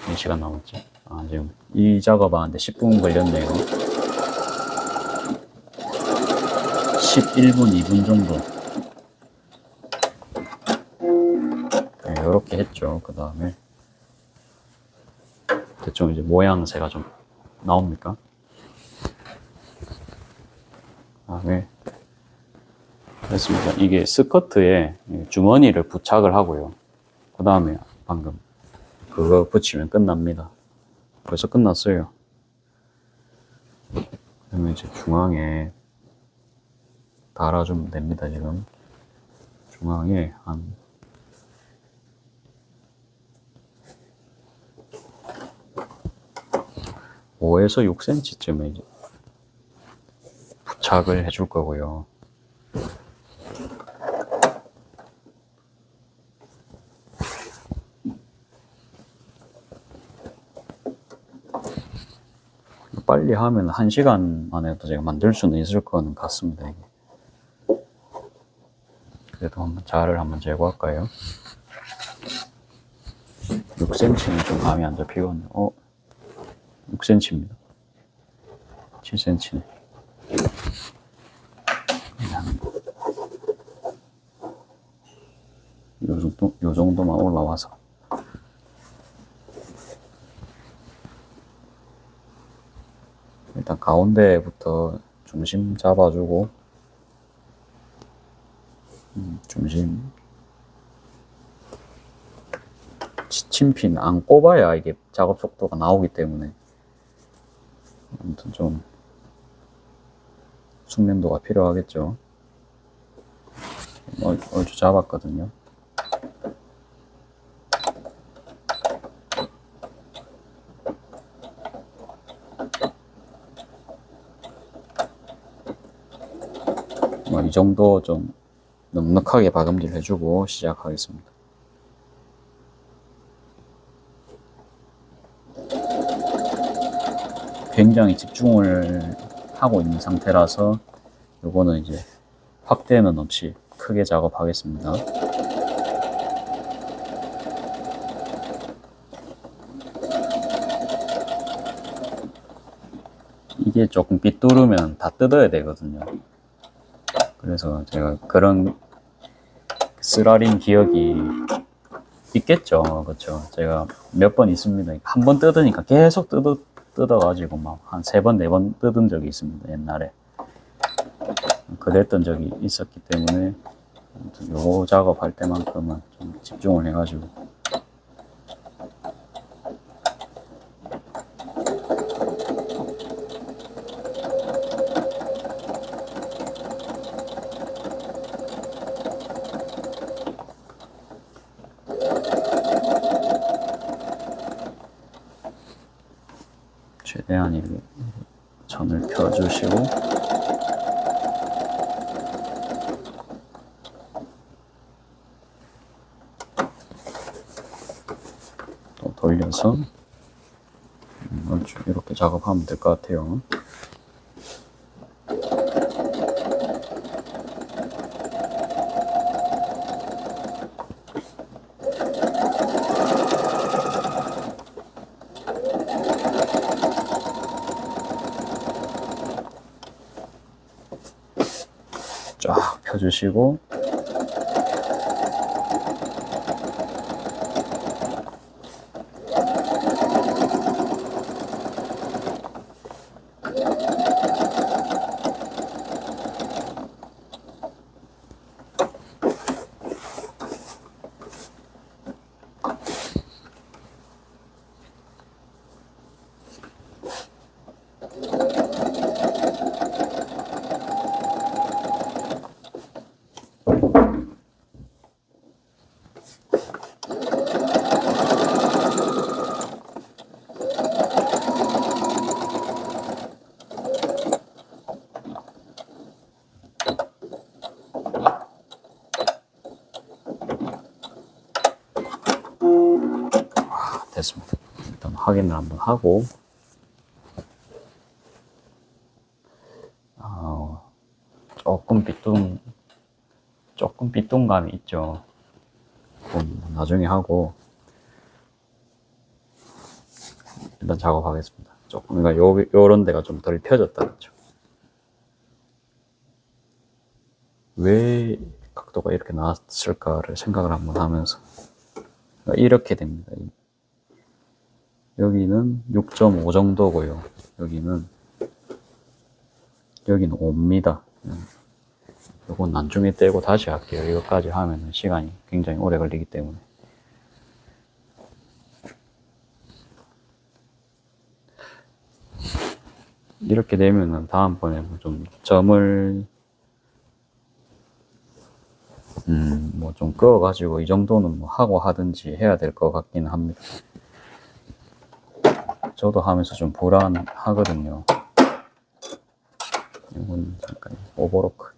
몇 시간 남았죠? 지금 이 작업하는데 10분 걸렸네요. 11분, 2분 정도. 네, 이렇게 했죠. 그 다음에 대충 이제 모양새가 좀 나옵니까? 네. 됐습니다. 이게 스커트에 주머니를 부착을 하고요. 그 다음에 방금 그거 붙이면 끝납니다. 벌써 끝났어요. 그러면 이제 중앙에 달아주면 됩니다. 지금 중앙에 한 5에서 6cm쯤에 이제 부착을 해줄 거고요. 빨리 하면 1시간 만에도 제가 만들 수는 있을 거는 같습니다. 이게. 그래도 한번 자를 한번 제거할까요? 6cm는 좀 감이 안 잡히거든요. 6cm입니다. 7cm네. 요 정도만 올라와서. 일단 가운데부터 중심 잡아주고, 중심. 지침핀 안 꼽아야 이게 작업 속도가 나오기 때문에, 아무튼 좀 숙련도가 필요하겠죠. 얼추 잡았거든요. 이 정도 좀 넉넉하게 박음질 해주고 시작하겠습니다. 굉장히 집중을 하고 있는 상태라서 요거는 이제 확대는 없이 크게 작업하겠습니다. 이게 조금 삐뚤으면 다 뜯어야 되거든요. 그래서 제가 그런 쓰라린 기억이 있겠죠. 그렇죠. 제가 몇 번 있습니다. 한 번 뜯으니까 계속 뜯어가지고 막 한 3번, 4번 뜯은 적이 있습니다. 옛날에. 그랬던 적이 있었기 때문에 요 작업할 때만큼은 좀 집중을 해가지고 최대한 이렇게 전을 펴주시고 또 돌려서 이렇게 작업하면 될 것 같아요. 쫙 펴주시고 됐습니다. 일단 확인을 한번 하고 조금 삐뚤감이 있죠. 나중에 하고 일단 작업하겠습니다. 조금 그러니까 요런 데가 좀 덜 펴졌다 그렇죠. 왜 각도가 이렇게 나왔을까를 생각을 한번 하면서 그러니까 이렇게 됩니다. 여기는 6.5 정도고요. 여기는 5입니다. 요건 나중에 떼고 다시 할게요. 이것까지 하면 시간이 굉장히 오래 걸리기 때문에. 이렇게 되면은 다음번에 좀 점을 뭐 좀 그어가지고 이 정도는 뭐 하고 하든지 해야 될 것 같기는 합니다. 저도 하면서 좀 불안하거든요. 이건 잠깐 오버로크.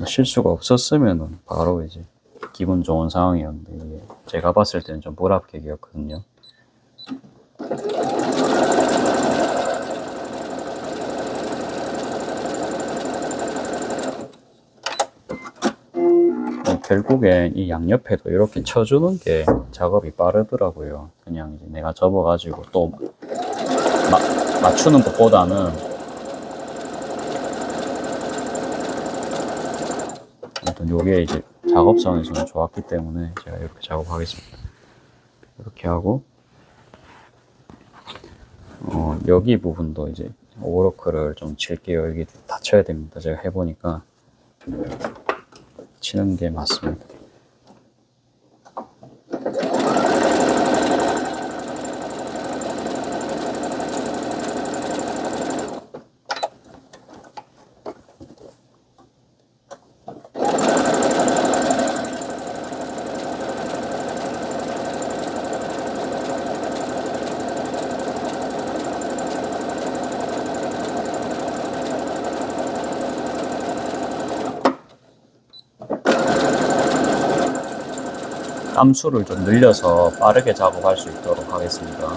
실수가 없었으면은 바로 이제 기분 좋은 상황이었는데 이게 제가 봤을 때는 좀 불합격이었거든요. 결국엔 이 양옆에도 이렇게 쳐주는 게 작업이 빠르더라고요. 그냥 이제 내가 접어가지고 또 맞추는 것보다는 아무튼 요게 이제 작업성에서는 좋았기 때문에 제가 이렇게 작업하겠습니다. 이렇게 하고 여기 부분도 이제 오버로크를 좀 칠게요. 여기 다 쳐야 됩니다. 제가 해보니까 치는 게 맞습니다. 깜수를 좀 늘려서 빠르게 작업할 수 있도록 하겠습니다.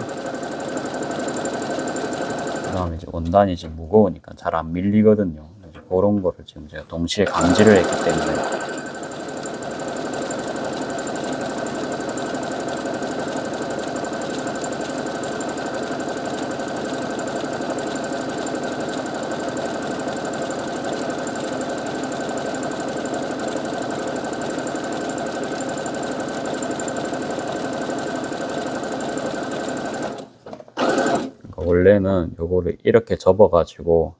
그 다음에 이제 원단이 지금 무거우니까 잘 안 밀리거든요. 이제 그런 거를 지금 제가 동시에 감지를 했기 때문에 원래는 요거를 이렇게 접어가지고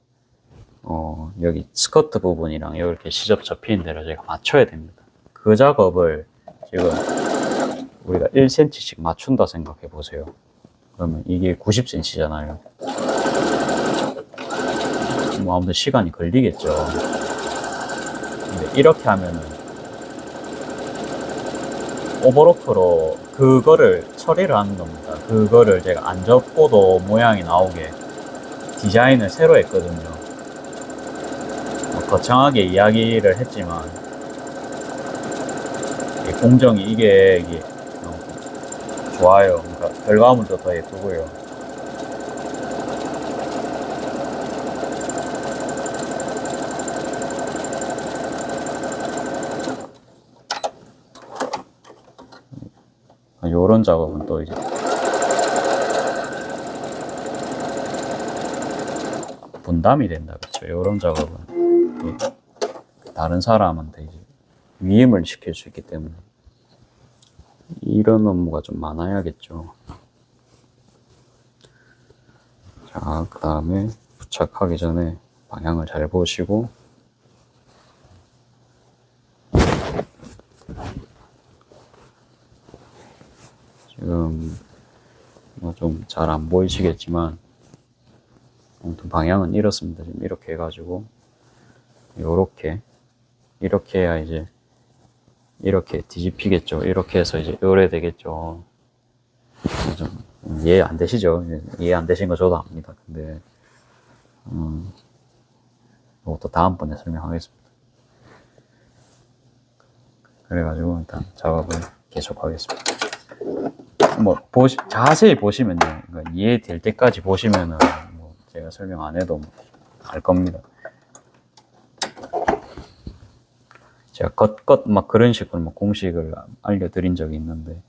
여기 스커트 부분이랑 이렇게 시접 접히는 대로 제가 맞춰야 됩니다. 그 작업을 지금 우리가 1cm씩 맞춘다 생각해 보세요. 그러면 이게 90cm잖아요. 뭐 아무튼 시간이 걸리겠죠. 근데 이렇게 하면은 오버로크로 그거를 처리를 하는 겁니다. 그거를 제가 안 접고도 모양이 나오게 디자인을 새로 했거든요. 거창하게 이야기를 했지만 공정이 이게 좋아요. 그러니까 결과물도 더 예쁘고요. 요런 작업은 또 이제 분담이 된다, 그렇죠? 요런 작업은 또 다른 사람한테 이제 위임을 시킬 수 있기 때문에 이런 업무가 좀 많아야겠죠. 자, 그 다음에 부착하기 전에 방향을 잘 보시고 지금 뭐 좀 잘 안 보이시겠지만 아무튼 방향은 이렇습니다. 지금 이렇게 해가지고 이렇게 해야 이제 이렇게 뒤집히겠죠. 이렇게 해서 이제 요래 되겠죠. 좀 이해 안 되시죠? 이해 안 되신 거 저도 압니다. 근데 이것도 다음번에 설명하겠습니다. 그래가지고 일단 작업을 계속하겠습니다. 뭐 자세히 보시면요, 그러니까 이해될 때까지 보시면은 뭐 제가 설명 안 해도 알 겁니다. 제가 껏 막 그런 식으로 막 공식을 알려드린 적이 있는데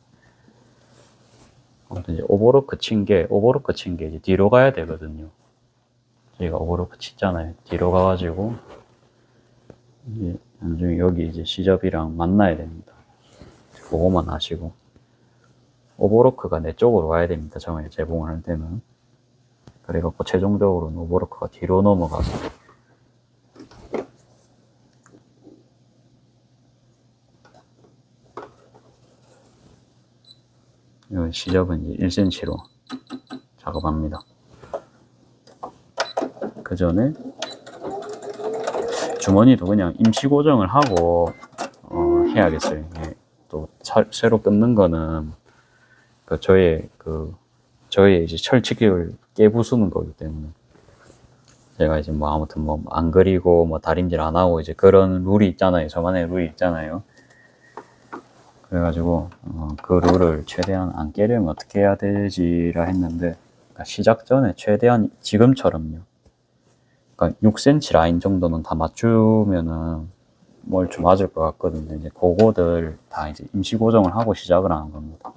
아무튼 이제 오버로크 친 게 이제 뒤로 가야 되거든요. 저희가 오버로크 치잖아요. 뒤로 가가지고 이제 나중에 여기 이제 시접이랑 만나야 됩니다. 그거만 아시고 오버로크가 내 쪽으로 와야 됩니다. 처음에 재봉을 할 때는. 그래갖고 최종적으로는 오버로크가 뒤로 넘어가서 이 시접은 이제 1cm로 작업합니다. 그 전에 주머니도 그냥 임시 고정을 하고 해야겠어요. 또 새로 끊는 거는 저의 이제 철칙을 깨부수는 거기 때문에 제가 이제 뭐 아무튼 뭐 안 그리고 뭐 다림질 안 하고 이제 그런 룰이 있잖아요. 저만의 룰이 있잖아요. 그래가지고 그 룰을 최대한 안 깨려면 어떻게 해야 되지라 했는데, 그러니까 시작 전에 최대한 지금처럼요. 그러니까 6cm 라인 정도는 다 맞추면은 뭘 맞을 것 같거든요. 이제 그거들 다 이제 임시 고정을 하고 시작을 하는 겁니다.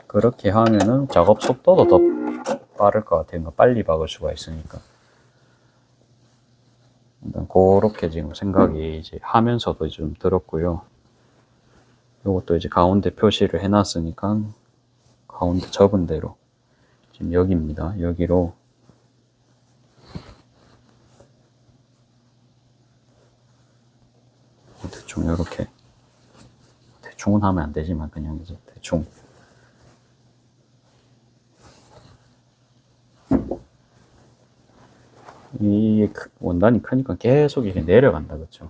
그렇게 하면은 작업 속도도 더 빠를 것 같아요. 그러니까 빨리 박을 수가 있으니까. 일단 그렇게 지금 생각이 이제 하면서도 좀 들었고요. 이것도 이제 가운데 표시를 해놨으니까 가운데 접은 대로 지금 여기입니다. 여기로 대충 이렇게, 대충은 하면 안 되지만 그냥 이제 대충 이 원단이 크니까 계속 이렇게 내려간다, 그렇죠?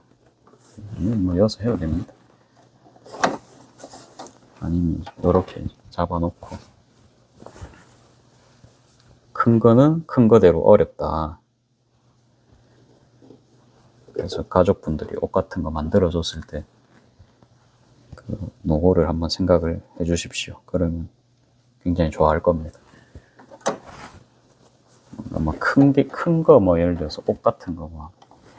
뭐 이어서 해도 됩니다. 아니면 이렇게 잡아놓고, 큰 거는 큰 거대로 어렵다. 그래서 가족분들이 옷 같은 거 만들어줬을 때 그 노고를 한번 생각을 해주십시오. 그러면 굉장히 좋아할 겁니다. 뭐 큰 거 뭐 예를 들어서 옷 같은 거 뭐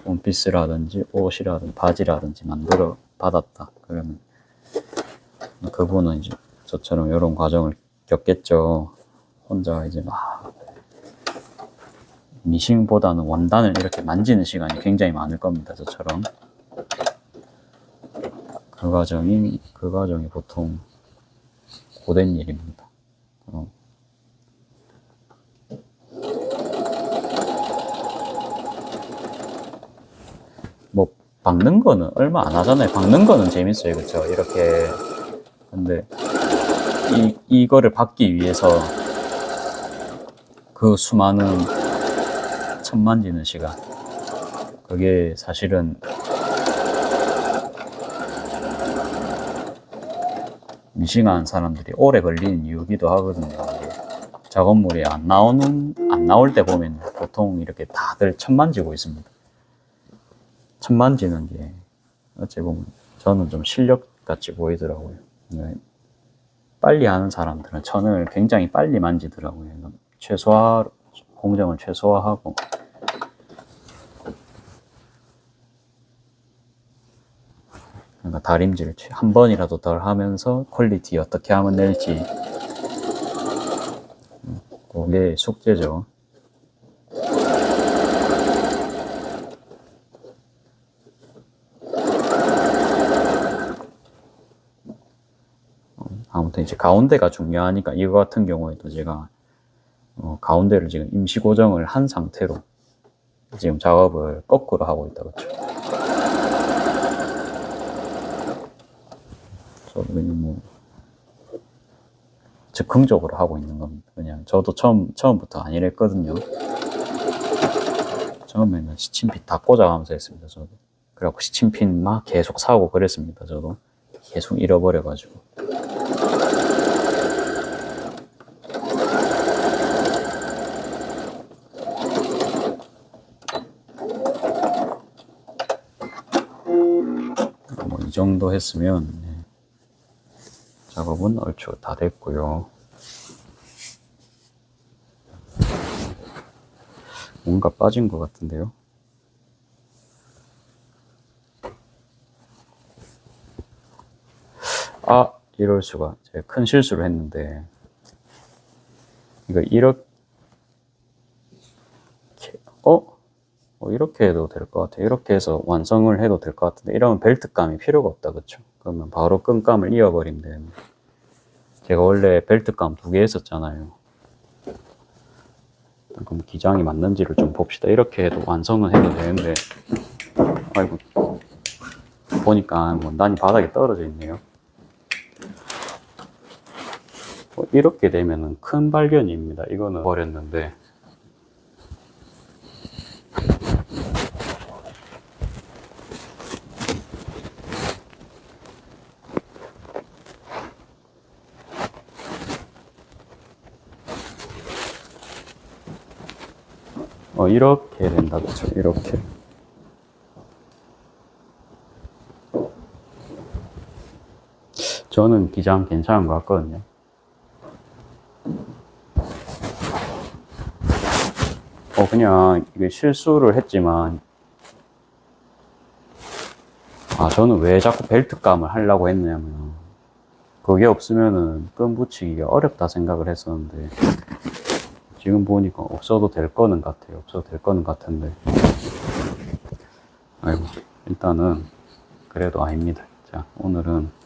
원피스라든지 옷이라든지 바지라든지 만들어 받았다. 그러면 그분은 이제 저처럼 이런 과정을 겪겠죠. 혼자 이제 막 미싱보다는 원단을 이렇게 만지는 시간이 굉장히 많을 겁니다. 저처럼. 그 과정이 보통 고된 일입니다. 뭐 박는 거는 얼마 안 하잖아요. 박는 거는 재밌어요, 그렇죠? 이렇게. 근데 이거를 받기 위해서 그 수많은 천 만지는 시간, 그게 사실은 미싱한 사람들이 오래 걸리는 이유기도 하거든요. 작업물이 안 나올 때 보면 보통 이렇게 다들 천 만지고 있습니다. 천 만지는 게 어찌 보면 저는 좀 실력 같이 보이더라고요. 빨리 하는 사람들은 천을 굉장히 빨리 만지더라고요. 공정을 최소화하고. 그러니까 다림질 한 번이라도 덜 하면서 퀄리티 어떻게 하면 낼지, 그게 숙제죠. 아무튼 이제 가운데가 중요하니까 이거 같은 경우에도 제가 가운데를 지금 임시 고정을 한 상태로 지금 작업을 거꾸로 하고 있다, 그렇죠? 저도 그냥 뭐 즉흥적으로 하고 있는 겁니다. 그냥 저도 처음부터 안 이랬거든요. 처음에는 시침핀 다 꽂아가면서 했습니다, 저도. 그래갖고 시침핀 막 계속 사고 그랬습니다, 저도. 계속 잃어버려가지고. 뭐 이 정도 했으면 작업은 얼추 다 됐고요. 뭔가 빠진 것 같은데요. 아, 이럴 수가. 제가 큰 실수를 했는데, 이거 이렇게 이렇게 해도 될 것 같아요. 이렇게 해서 완성을 해도 될 것 같은데, 이러면 벨트감이 필요가 없다, 그쵸? 그러면 바로 끈감을 이어버리면 되는데, 제가 원래 벨트감 2개 했었잖아요. 그럼 기장이 맞는지를 좀 봅시다. 이렇게 해도 완성은 해도 되는데, 아이고, 보니까 원단이 바닥에 떨어져 있네요. 이렇게 되면은 큰 발견입니다. 이거는 버렸는데, 이렇게 된다 그죠? 이렇게. 저는 기장 괜찮은 것 같거든요. 그냥 이게 실수를 했지만, 저는 왜 자꾸 벨트감을 하려고 했냐면, 그게 없으면은 끈 붙이기가 어렵다 생각을 했었는데, 지금 보니까 없어도 될 거는 같아요. 없어도 될 거는 같은데. 아이고, 일단은, 그래도 아닙니다. 자, 오늘은,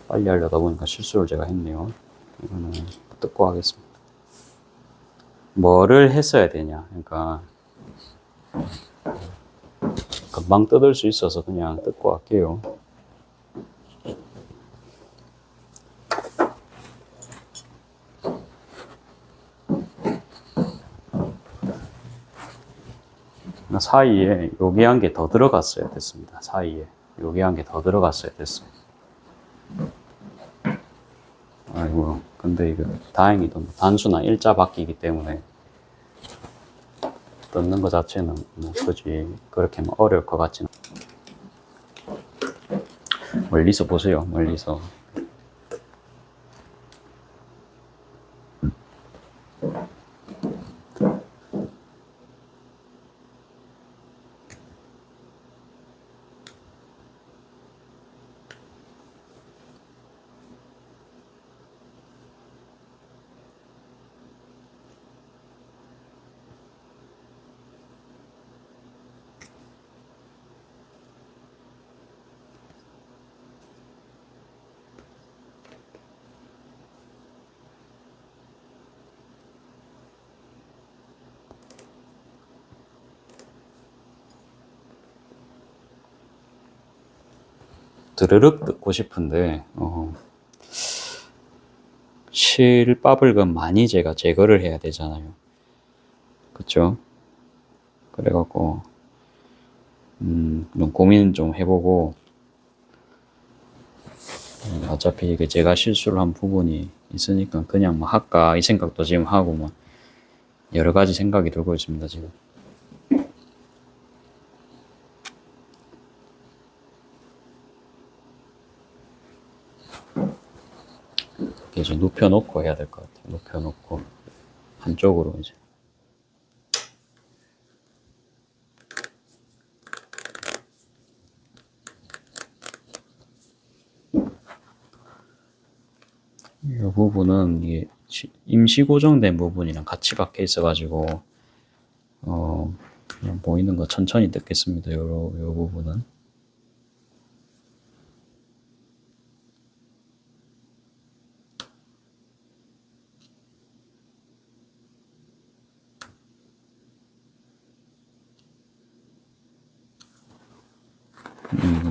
빨리 하려다 보니까 실수를 제가 했네요. 이거는 뜯고 하겠습니다. 뭐를 했어야 되냐. 그러니까, 금방 뜯을 수 있어서 그냥 뜯고 할게요. 사이에 요게 한 개 더 들어갔어야 됐습니다. 사이에 요게 한 개 더 들어갔어야 됐어요. 아이고, 근데 이거 다행히도 단순한 일자 바뀌기 때문에 뜯는 것 자체는 뭐 굳이 그렇게 어려울 것 같지는. 멀리서 보세요. 멀리서. 드르륵 뜯고 싶은데 실바블금 많이 제가 제거를 해야 되잖아요. 그쵸? 그래갖고 좀 고민 좀 해보고, 어차피 이게 제가 실수를 한 부분이 있으니까 그냥 뭐 할까 이 생각도 지금 하고 뭐 여러 가지 생각이 들고 있습니다 지금. 이제 눕혀놓고 해야 될 것 같아요. 눕혀놓고 한쪽으로 이제. 이 부분은 이게 임시 고정된 부분이랑 같이 박혀 있어가지고 그냥 보이는 거 천천히 뜯겠습니다. 요 부분은.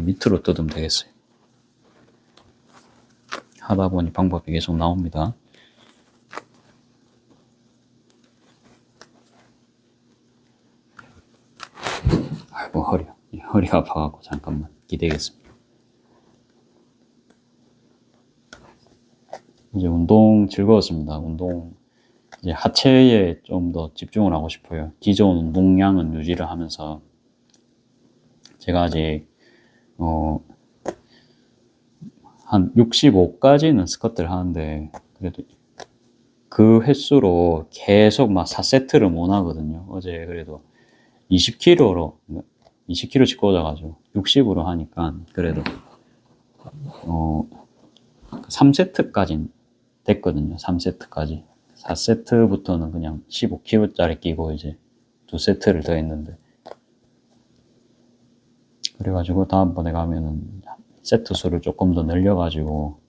밑으로 뜯으면 되겠어요. 하다 보니 방법이 계속 나옵니다. 아이고, 허리가 아파갖고 잠깐만 기대겠습니다. 이제 운동 즐거웠습니다. 운동 이제 하체에 좀 더 집중을 하고 싶어요. 기존 운동량은 유지를 하면서 제가 아직 한 65까지는 스쿼트를 하는데, 그래도 그 횟수로 계속 막 4세트를 못 하거든요. 어제 그래도 20kg 짚고 오자가지고 60으로 하니까 그래도 3세트까지 됐거든요. 3세트까지. 4세트부터는 그냥 15kg짜리 끼고 이제 2세트를 더 했는데, 그래가지고 다음번에 가면은 세트 수를 조금 더 늘려가지고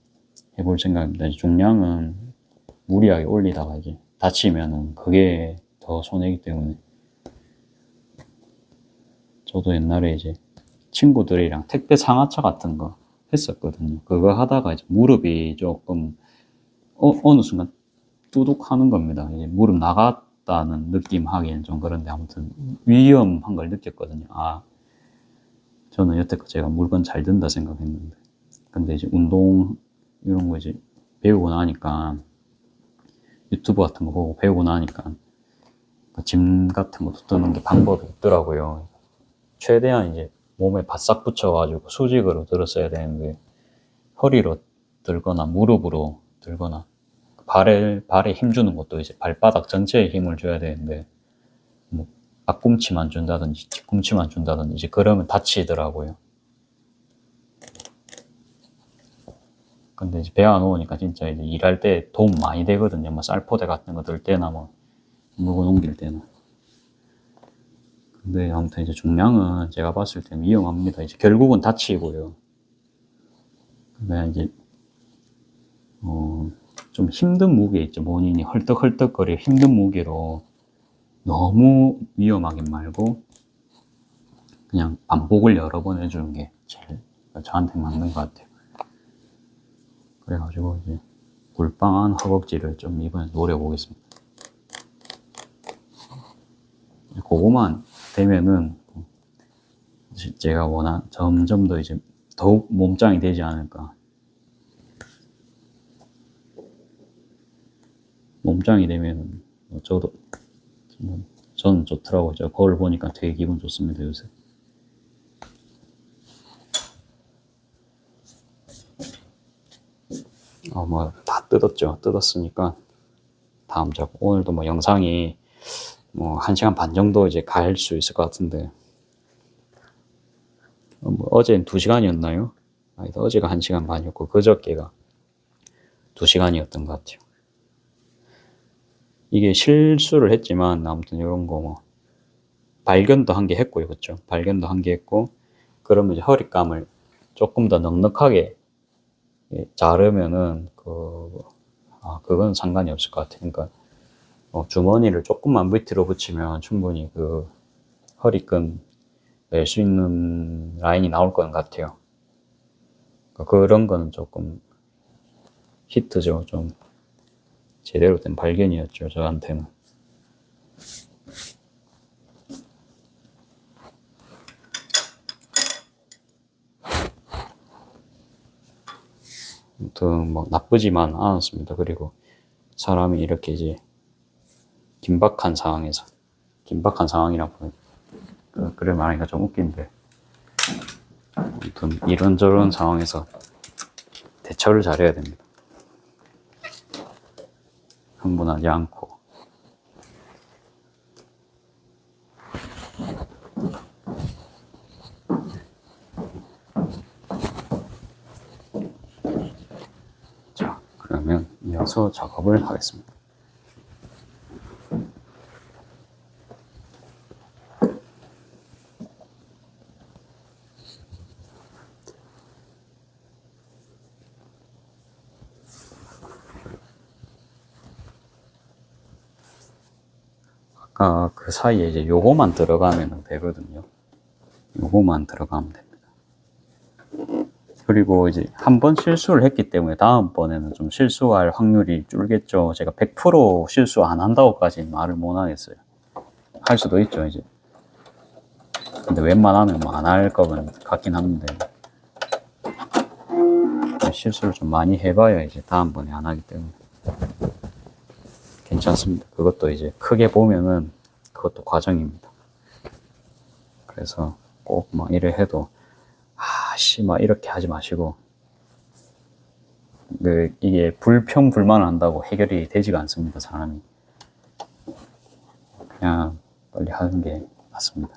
해볼 생각입니다. 중량은 무리하게 올리다가 이제 다치면은 그게 더 손해이기 때문에. 저도 옛날에 이제 친구들이랑 택배 상하차 같은 거 했었거든요. 그거 하다가 이제 무릎이 조금 어느 순간 뚜둑 하는 겁니다. 이제 무릎 나갔다는 느낌 하기엔 좀 그런데, 아무튼 위험한 걸 느꼈거든요. 저는 여태껏 제가 물건 잘 든다 생각했는데, 근데 이제 운동 이런 거 이제 배우고 나니까 유튜브 같은 거 보고 배우고 나니까 짐 같은 것도 드는 게 방법이 있더라고요. 최대한 이제 몸에 바싹 붙여가지고 수직으로 들었어야 되는데 허리로 들거나 무릎으로 들거나 발에 힘 주는 것도 이제 발바닥 전체에 힘을 줘야 되는데 뭐 앞꿈치만 준다든지 뒤꿈치만 준다든지 이제 그러면 다치더라고요. 근데 이제 배워 놓으니까 진짜 이제 일할 때 도움 많이 되거든요. 뭐 쌀포대 같은 거 들 때나 뭐 물건 옮길 때는. 근데 아무튼 이제 중량은 제가 봤을 때는 위험합니다. 이제 결국은 다치고요. 그냥 이제 좀 힘든 무게 있죠. 본인이 헐떡헐떡거려 힘든 무게로 너무 위험하게 말고 그냥 반복을 여러 번 해주는 게 제일 저한테 맞는 것 같아요. 그래가지고 이제 굴빵한 허벅지를 좀 이번에 노려보겠습니다. 그거만 되면은 제가 점점 더 이제 더욱 몸짱이 되지 않을까. 몸짱이 되면 저는 좋더라고요. 저 거울 보니까 되게 기분 좋습니다, 요새. 뭐 다 뜯었죠. 뜯었으니까 다음 작업. 오늘도 뭐 영상이 뭐 1시간 반 정도 이제 갈 수 있을 것 같은데 뭐 어제는 2시간이었나요? 어제가 1시간 반이었고 그저께가 2시간이었던 것 같아요. 이게 실수를 했지만 아무튼 이런 거 뭐 발견도 한 개 했고요. 그렇죠? 발견도 한 개 했고 그러면 이제 허리감을 조금 더 넉넉하게 자르면은 그건 상관이 없을 것 같아요. 그러니까 주머니를 조금만 밑으로 붙이면 충분히 그 허리끈 낼 수 있는 라인이 나올 것 같아요. 그러니까 그런 거는 조금 히트죠. 좀 제대로 된 발견이었죠. 저한테는. 아무튼 뭐 나쁘지만 않았습니다. 그리고 사람이 이렇게 이제 긴박한 상황이라고 그래 말하니까 좀 웃긴데 아무튼 이런저런 상황에서 대처를 잘해야 됩니다. 흥분하지 않고. 자, 그러면 이어서 작업을 하겠습니다. 아까 그 사이에 이제 요거만 들어가면 되거든요. 요거만 들어가면 됩니다. 그리고 이제 한 번 실수를 했기 때문에 다음번에는 좀 실수할 확률이 줄겠죠. 제가 100% 실수 안 한다고까지는 말을 못 하겠어요. 할 수도 있죠, 이제. 근데 웬만하면 뭐 안 할 거는 같긴 한데 실수를 좀 많이 해봐야 이제 다음번에 안 하기 때문에 괜찮습니다. 그것도 이제 크게 보면은 그것도 과정입니다. 그래서 꼭 막 이래 해도 막 이렇게 하지 마시고 이게 불평불만을 한다고 해결이 되지가 않습니다. 사람이 그냥 빨리 하는 게 맞습니다.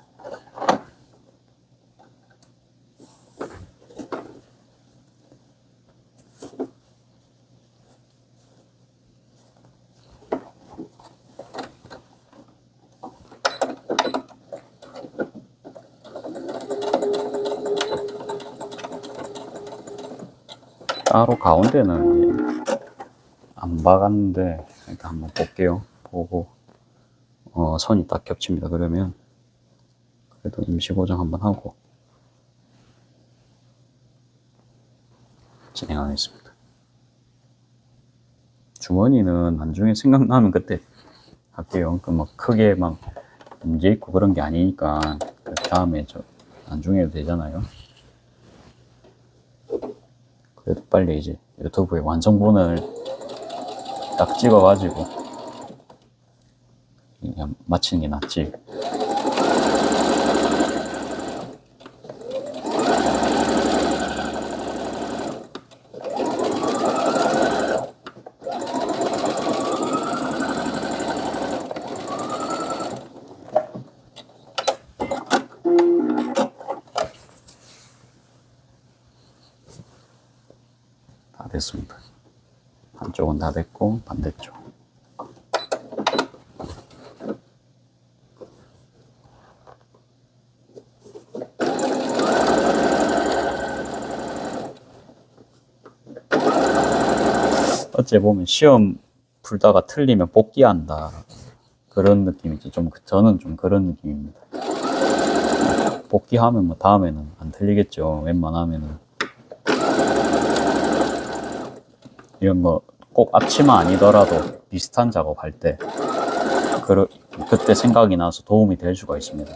따로 가운데는 안 박았는데 일단 한번 볼게요. 보고 선이 딱 겹칩니다. 그러면 그래도 임시 고정 한번 하고 진행하겠습니다. 주머니는 나중에 생각나면 그때 할게요. 뭐 크게 막 문제 있고 그런 게 아니니까 그 다음에 나중에 해도 되잖아요. 그래도 빨리 이제 유튜브에 완성본을 딱 찍어가지고 그냥 맞히는 게 낫지. 다 됐습니다. 한쪽은 다 됐고 반대쪽. 어째 보면 시험 풀다가 틀리면 복귀한다 그런 느낌이지. 좀 저는 좀 그런 느낌입니다. 복귀하면 뭐 다음에는 안 틀리겠죠. 웬만하면은 이런 거 꼭 앞치마 아니더라도 비슷한 작업할 때 그때 생각이 나서 도움이 될 수가 있습니다.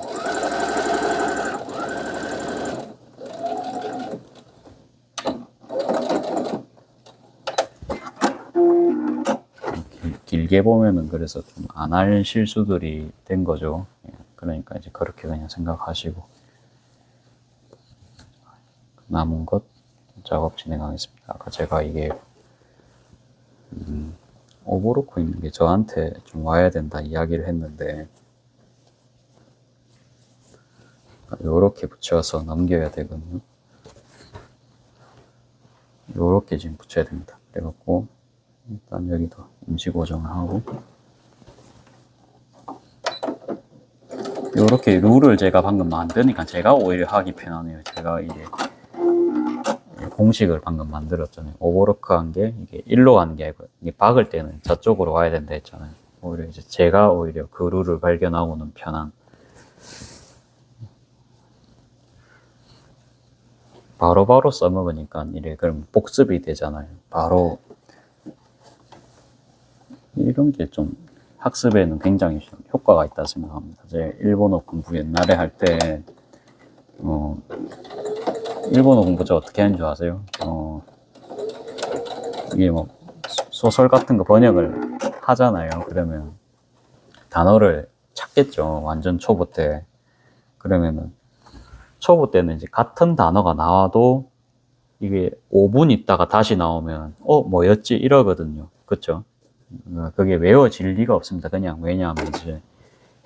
길게 보면은 그래서 좀 안 할 실수들이 된 거죠. 그러니까 이제 그렇게 그냥 생각하시고 남은 것 작업 진행하겠습니다. 아까 제가 이게 오버로크 있는 게 저한테 좀 와야 된다 이야기를 했는데 요렇게 붙여서 넘겨야 되거든요. 요렇게 지금 붙여야 됩니다. 그래갖고 일단 여기도 임시 고정을 하고 요렇게 룰을 제가 방금 만드니까 제가 오히려 하기 편하네요. 제가 이게 공식을 방금 만들었잖아요. 오버로크 한 게 이게 일로 가는 게 아니고 이게 박을 때는 저쪽으로 와야 된다 했잖아요. 오히려 이제 제가 오히려 그 룰을 발견하고는 편한. 바로바로 써먹으니까 이래 그럼 복습이 되잖아요. 바로 이런 게 좀 학습에는 굉장히 효과가 있다 생각합니다. 제가 일본어 공부 옛날에 할 때 일본어 공부 저 어떻게 하는 줄 아세요? 이게 뭐 소설 같은 거 번역을 하잖아요. 그러면 단어를 찾겠죠. 완전 초보 때. 그러면은 초보 때는 이제 같은 단어가 나와도 이게 5분 있다가 다시 나오면 뭐였지 이러거든요. 그쵸? 그게 외워질 리가 없습니다. 그냥 왜냐하면 이제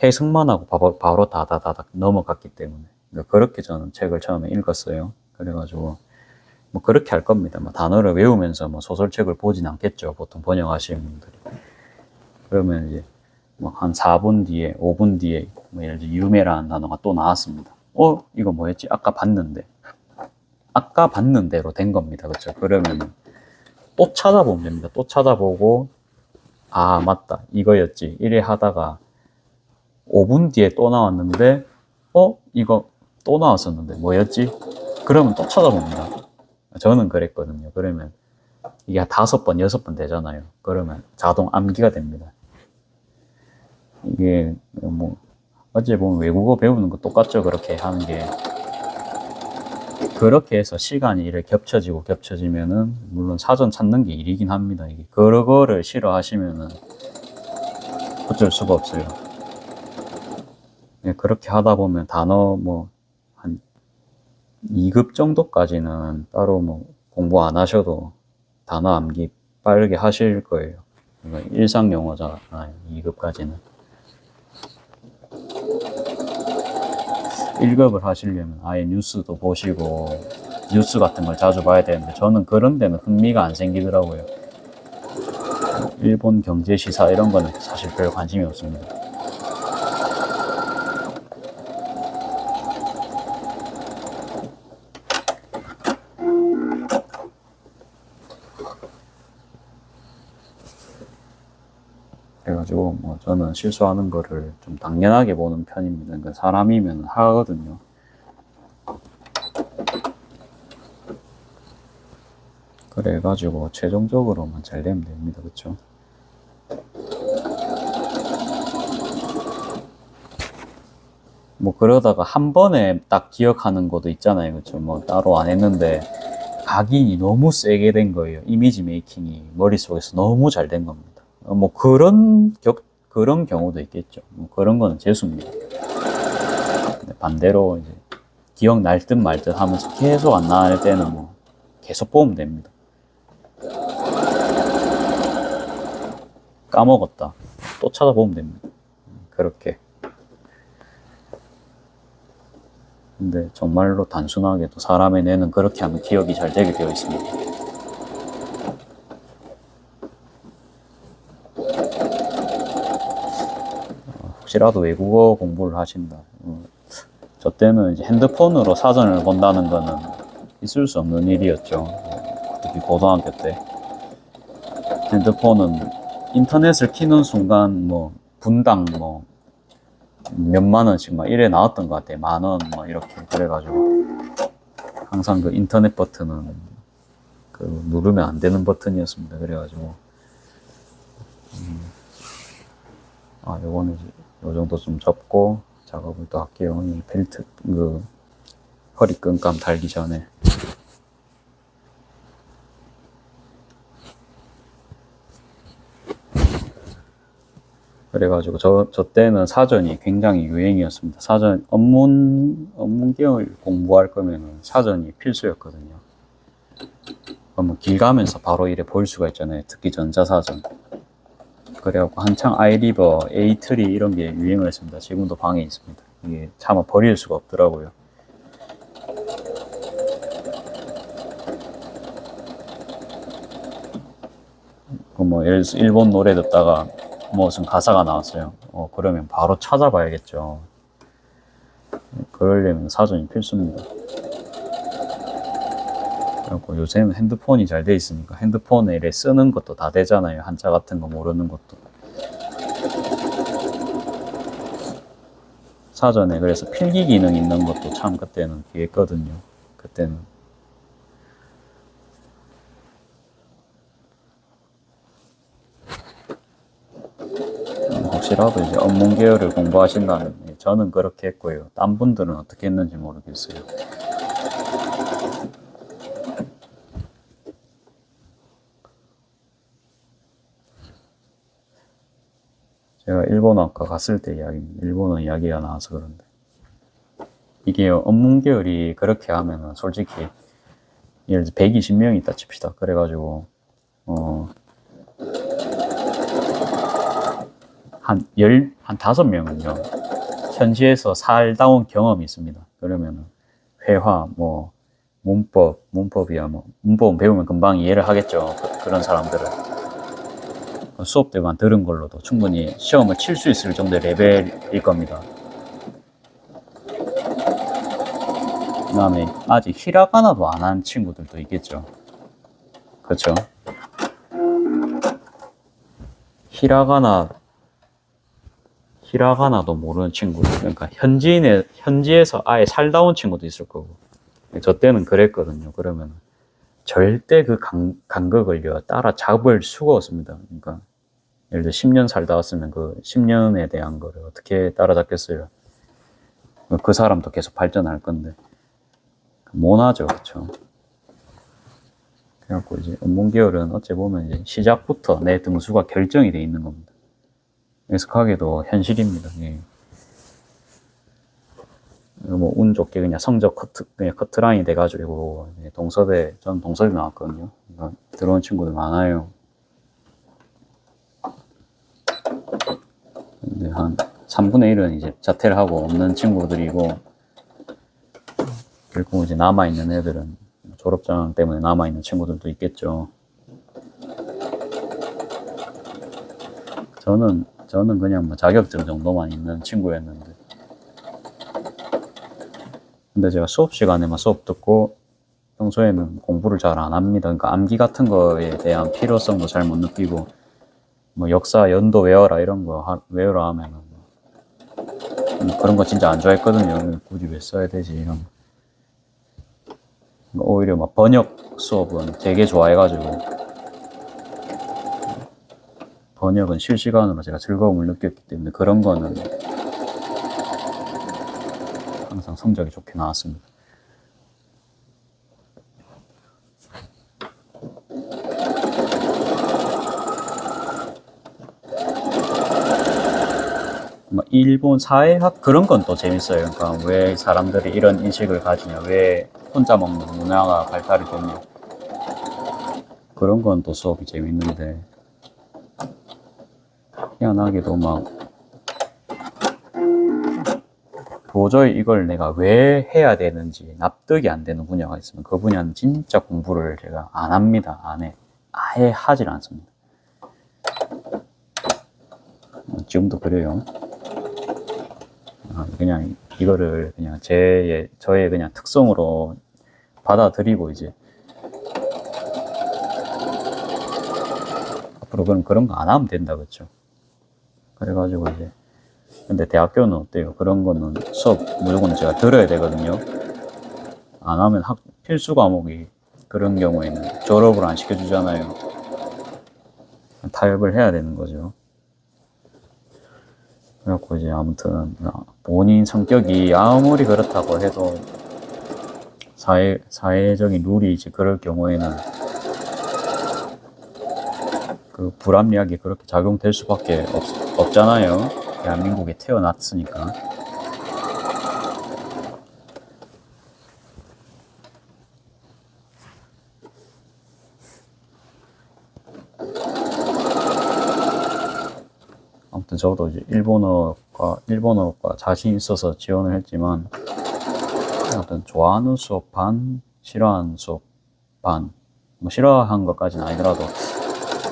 해석만 하고 바로 다다다닥 넘어갔기 때문에. 그러니까 그렇게 저는 책을 처음에 읽었어요. 그래가지고 뭐 그렇게 할 겁니다. 뭐 단어를 외우면서 뭐 소설책을 보진 않겠죠. 보통 번역하시는 분들이. 그러면 이제 뭐 한 4분 뒤에, 5분 뒤에 뭐 예를 들어 유메라는 단어가 또 나왔습니다. 이거 뭐였지? 아까 봤는 대로 된 겁니다. 그렇죠? 그러면 또 찾아보면 됩니다. 또 찾아보고 아 맞다 이거였지 이래 하다가 5분 뒤에 또 나왔는데 이거 또 나왔었는데 뭐였지? 그러면 또 찾아봅니다. 저는 그랬거든요. 그러면 이게 5번, 6번 되잖아요. 그러면 자동 암기가 됩니다. 이게 뭐 어찌 보면 외국어 배우는 거 똑같죠. 그렇게 하는 게. 그렇게 해서 시간이 이렇게 겹쳐지면은 물론 사전 찾는 게 일이긴 합니다. 이게 그거를 싫어하시면은 어쩔 수가 없어요. 그렇게 하다 보면 단어 뭐 한 2급 정도까지는 따로 뭐 공부 안 하셔도 단어 암기 빠르게 하실 거예요. 그러니까 일상 용어잖아요. 2급까지는. 1급을 하시려면 아예 뉴스도 보시고 뉴스 같은 걸 자주 봐야 되는데 저는 그런 데는 흥미가 안 생기더라고요. 일본 경제 시사 이런 거는 사실 별 관심이 없습니다. 그래가지고 뭐 저는 실수하는 거를 좀 당연하게 보는 편입니다. 그러니까 사람이면 하거든요. 그래가지고 최종적으로만 잘 되면 됩니다. 그쵸? 뭐 그러다가 한 번에 딱 기억하는 것도 있잖아요. 그쵸? 뭐 따로 안 했는데 각인이 너무 세게 된 거예요. 이미지 메이킹이 머릿속에서 너무 잘 된 겁니다. 뭐 그런 그런 경우도 있겠죠. 뭐 그런 거는 재수입니다. 근데 반대로 이제 기억 날 듯 말 듯 하면서 계속 안 나갈 때는 뭐 계속 보면 됩니다. 까먹었다. 또 찾아보면 됩니다. 그렇게. 근데 정말로 단순하게도 사람의 뇌는 그렇게 하면 기억이 잘 되게 되어 있습니다. 혹시라도 외국어 공부를 하신다. 저 때는 이제 핸드폰으로 사전을 본다는 거는 있을 수 없는 일이었죠. 특히 고등학교 때. 핸드폰은 인터넷을 키는 순간 뭐 분당 뭐 몇만 원씩 막 이래 나왔던 것 같아요. 10,000원 뭐 이렇게. 그래가지고 항상 그 인터넷 버튼은 그 누르면 안 되는 버튼이었습니다. 그래가지고 요거는 이제 요 정도 좀 접고 작업을 또 할게요. 이 벨트 그 허리 끈감 달기 전에. 그래가지고 저 때는 사전이 굉장히 유행이었습니다. 사전 업문계열 공부할 거면 사전이 필수였거든요. 그러면 길 가면서 바로 이래 볼 수가 있잖아요. 특히 전자사전. 그래갖고 한창 아이리버, A3 이런 게 유행을 했습니다. 지금도 방에 있습니다. 이게 차마 버릴 수가 없더라고요. 뭐 예를 들어서 일본 노래 듣다가 무슨 가사가 나왔어요. 그러면 바로 찾아봐야겠죠. 그러려면 사전이 필수입니다. 그리고 요새는 핸드폰이 잘 돼 있으니까 핸드폰에 이래 쓰는 것도 다 되잖아요. 한자 같은 거 모르는 것도. 사전에 그래서 필기 기능 있는 것도 참 그때는 귀했거든요. 그때는. 혹시라도 이제 업문 계열을 공부하신다면 저는 그렇게 했고요. 딴 분들은 어떻게 했는지 모르겠어요. 제가 일본어 아까 갔을 때 일본어 이야기가 나와서 그런데 이게 업문 계열이 그렇게 하면은 솔직히 예를 들어 120명 있다 칩시다. 그래가지고 한 5명은요 현지에서 살다 온 경험이 있습니다. 그러면은 회화 뭐 문법이야 뭐 문법은 배우면 금방 이해를 하겠죠. 그런 사람들은 수업 때만 들은 걸로도 충분히 시험을 칠 수 있을 정도의 레벨일 겁니다. 그 다음에 아직 히라가나도 안 한 친구들도 있겠죠. 그렇죠? 히라가나도 모르는 친구들, 그러니까 현지에서 아예 살다 온 친구도 있을 거고. 저 때는 그랬거든요. 그러면 절대 그 간극을요 따라잡을 수가 없습니다. 그러니까 예를 들어 10년 살다 왔으면 그 10년에 대한 거를 어떻게 따라잡겠어요? 그 사람도 계속 발전할 건데 못하죠, 그렇죠? 그래갖고 이제 업문 계열은 어찌 보면 이제 시작부터 내 등수가 결정이 돼 있는 겁니다. 익숙하게도 현실입니다. 예. 뭐 운 좋게 그냥 성적 그냥 커트라인이 돼가지고 저는 동서대 나왔거든요. 그러니까 들어온 친구들 많아요. 근데 한 3분의 1은 이제 자퇴를 하고 없는 친구들이고, 결국 이제 남아있는 애들은 졸업장 때문에 남아있는 친구들도 있겠죠. 저는 그냥 뭐 자격증 정도만 있는 친구였는데, 근데 제가 수업 시간에만 수업 듣고 평소에는 공부를 잘 안 합니다. 그러니까 암기 같은 거에 대한 필요성도 잘 못 느끼고, 뭐 역사 연도 외워라 이런 거 외우라 하면은 그런 거 진짜 안 좋아했거든요. 굳이 왜 써야 되지 이런 거. 오히려 막 번역 수업은 되게 좋아해가지고, 번역은 실시간으로 제가 즐거움을 느꼈기 때문에 그런 거는 항상 성적이 좋게 나왔습니다. 뭐 일본 사회학 그런 건 또 재밌어요. 그러니까 왜 사람들이 이런 인식을 가지냐, 왜 혼자 먹는 문화가 발달이 됐냐, 그런 건 또 수업이 재밌는데, 희한하게도 막 도저히 이걸 내가 왜 해야 되는지 납득이 안 되는 분야가 있으면 그 분야는 진짜 공부를 제가 안 합니다. 안 해. 아예 하질 않습니다. 지금도 그래요. 그냥 이거를 그냥 저의 그냥 특성으로 받아들이고 이제 앞으로 그런 거 안 하면 된다, 그렇죠? 그래가지고 이제 근데 대학교는 어때요? 그런 거는 수업 무조건 제가 들어야 되거든요. 안 하면 필수 과목이 그런 경우에는 졸업을 안 시켜주잖아요. 타협을 해야 되는 거죠. 그래갖고 이제 아무튼 본인 성격이 아무리 그렇다고 해도 사회적인 룰이 이제 그럴 경우에는 그 불합리하게 그렇게 작용될 수밖에 없잖아요. 대한민국에 태어났으니까. 아무튼 저도 이제 일본어과 자신 있어서 지원을 했지만, 아무튼 좋아하는 수업 반, 싫어하는 수업 반, 뭐 싫어하는 것까지는 아니더라도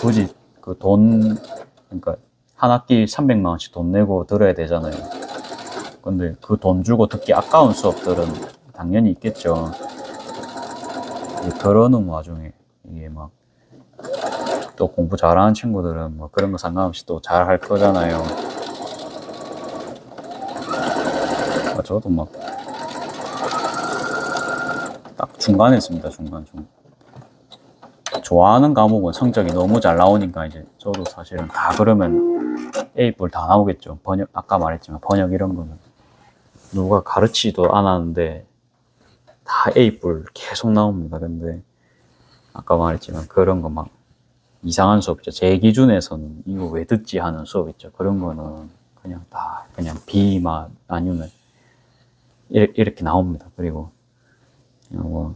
굳이 그러니까 한 학기 300만 원씩 돈 내고 들어야 되잖아요. 근데 그 돈 주고 듣기 아까운 수업들은 당연히 있겠죠. 그러는 와중에 이게 막 또 공부 잘하는 친구들은 뭐 그런 거 상관없이 또 잘할 거잖아요. 저도 막 딱 중간에 있습니다. 중간. 좋아하는 과목은 성적이 너무 잘 나오니까 이제 저도 사실은 다 그러면 A뿔 다 나오겠죠. 번역, 아까 말했지만 번역 이런 거는 누가 가르치지도 않았는데 다 A뿔 계속 나옵니다. 근데 아까 말했지만 그런 거 막 이상한 수업 있죠. 제 기준에서는 이거 왜 듣지 하는 수업 있죠. 그런 거는 그냥 다 그냥 B만 아니면 이렇게 나옵니다. 그리고 뭐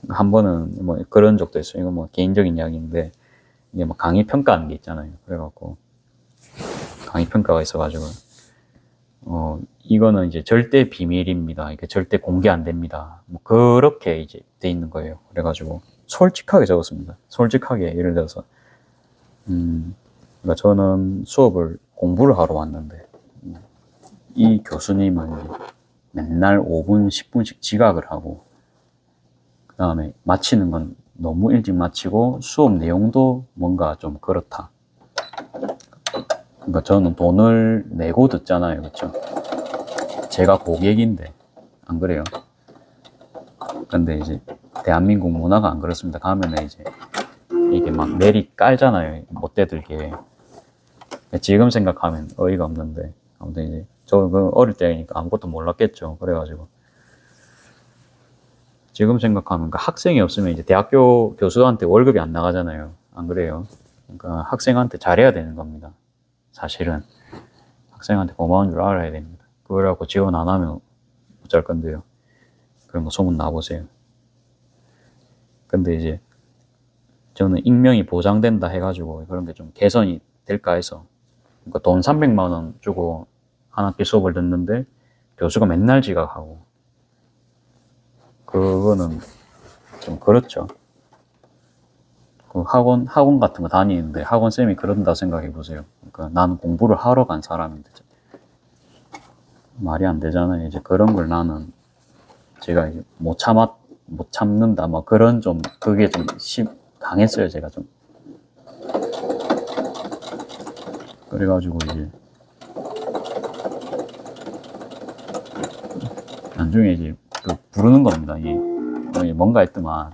한 번은 뭐 그런 적도 있어요. 이거 뭐 개인적인 이야기인데 이게 뭐 강의 평가하는 게 있잖아요. 그래갖고 강의 평가가 있어가지고 이거는 이제 절대 비밀입니다. 이게 절대 공개 안 됩니다. 뭐 그렇게 이제 돼 있는 거예요. 그래가지고 솔직하게 적었습니다. 솔직하게 예를 들어서 그러니까 저는 수업을 공부를 하러 왔는데 이 교수님은 맨날 5분, 10분씩 지각을 하고 그 다음에 마치는 건 너무 일찍 마치고 수업 내용도 뭔가 좀 그렇다. 그러니까 저는 돈을 내고 듣잖아요. 그렇죠? 제가 고객인데 안 그래요? 근데 이제 대한민국 문화가 안 그렇습니다. 가면은 이제 이게 막 내리 깔잖아요. 못돼 들게. 지금 생각하면 어이가 없는데 아무튼 이제 저 어릴 때니까 아무것도 몰랐겠죠. 그래가지고 지금 생각하면 그 학생이 없으면 이제 대학교 교수한테 월급이 안 나가잖아요. 안 그래요? 그러니까 학생한테 잘해야 되는 겁니다. 사실은 학생한테 고마운 줄 알아야 됩니다. 그거라고 지원 안 하면 어쩔 건데요. 그런 거 소문 나보세요. 근데 이제 저는 익명이 보장된다 해가지고 그런 게 좀 개선이 될까 해서 그러니까 돈 300만 원 주고 한 학기 수업을 듣는데 교수가 맨날 지각하고 그거는 좀 그렇죠. 그 학원 같은 거 다니는데 학원쌤이 그런다 생각해 보세요. 그러니까 나는 공부를 하러 간 사람인데 말이 안 되잖아요. 이제 그런 걸 나는 제가 이제 못 참는다 뭐 그런 좀 그게 좀 강했어요. 제가 좀 그래가지고 이제 나중에 이제 그 부르는 겁니다. 뭔가 했더만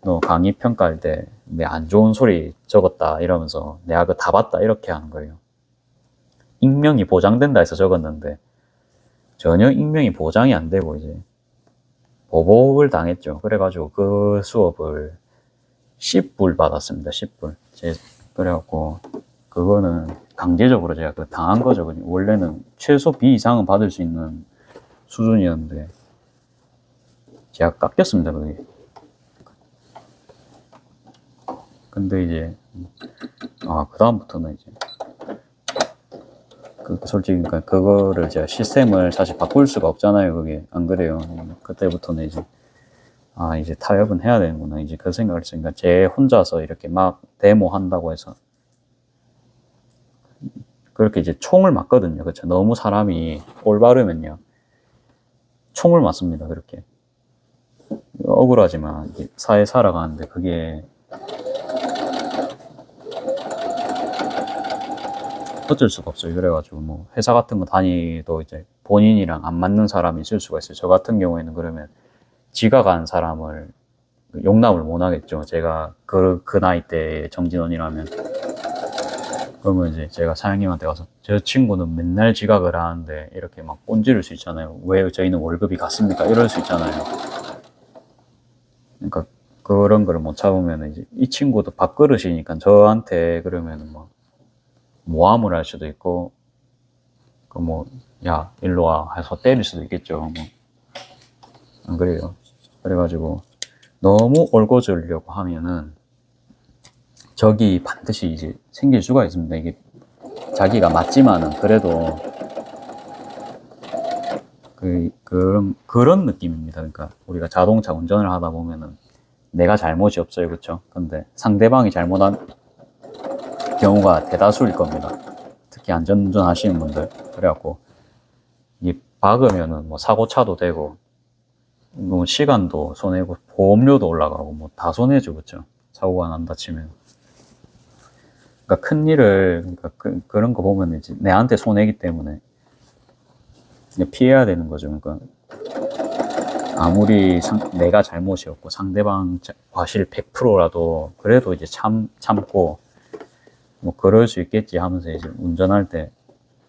너 강의 평가할 때 내 안 좋은 소리 적었다 이러면서 내가 그거 다 봤다 이렇게 하는 거예요. 익명이 보장된다 해서 적었는데 전혀 익명이 보장이 안 되고 이제 보복을 당했죠. 그래가지고 그 수업을 10불 받았습니다. 10불. 그래갖고 그거는 강제적으로 제가 그 당한 거죠. 원래는 최소 B 이상은 받을 수 있는 수준이었는데 제가 깎였습니다, 그게. 근데 이제 그 다음부터는 이제 솔직히 그러니까 그거를 제가 시스템을 사실 바꿀 수가 없잖아요. 그게 안 그래요. 그때부터는 이제 이제 타협은 해야 되는구나, 이제 그 생각을 했으니까 제 혼자서 이렇게 막 데모 한다고 해서 그렇게 이제 총을 맞거든요. 그렇죠. 너무 사람이 올바르면요 총을 맞습니다. 그렇게 억울하지만 사회 살아가는데 그게 어쩔 수가 없어요. 그래가지고 뭐 회사 같은 거 다니도 이제 본인이랑 안 맞는 사람이 있을 수가 있어요. 저 같은 경우에는 그러면 지각한 사람을 용납을 못 하겠죠. 제가 그 나이 때 정진원이라면. 그러면 이제 제가 사장님한테 가서 저 친구는 맨날 지각을 하는데 이렇게 막 꼰지를 수 있잖아요. 왜 저희는 월급이 같습니까? 이럴 수 있잖아요. 그러니까 그런 거를 못 참으면 이제 이 친구도 밥그릇이니까 저한테 그러면은 뭐 모함을 할 수도 있고 야 일로 와 해서 때릴 수도 있겠죠. 뭐 안 그래요. 그래가지고 너무 옳고저르려고 하면은 적이 반드시 이제 생길 수가 있습니다. 이게 자기가 맞지만은 그래도 그런 느낌입니다. 그러니까 우리가 자동차 운전을 하다 보면은 내가 잘못이 없어요. 그렇죠? 근데 상대방이 잘못한 경우가 대다수일 겁니다. 특히 안전운전 하시는 분들. 그래갖고 이 박으면은 뭐 사고 차도 되고 뭐 시간도 손해고 보험료도 올라가고 뭐 다 손해죠. 그렇죠? 사고가 난다 치면. 그러니까 큰 일을 그런 거 보면 이제 내한테 손해기 때문에 피해야 되는 거죠. 그러니까 아무리 내가 잘못이었고 상대방 과실 100%라도 그래도 이제 참고 뭐 그럴 수 있겠지 하면서 이제 운전할 때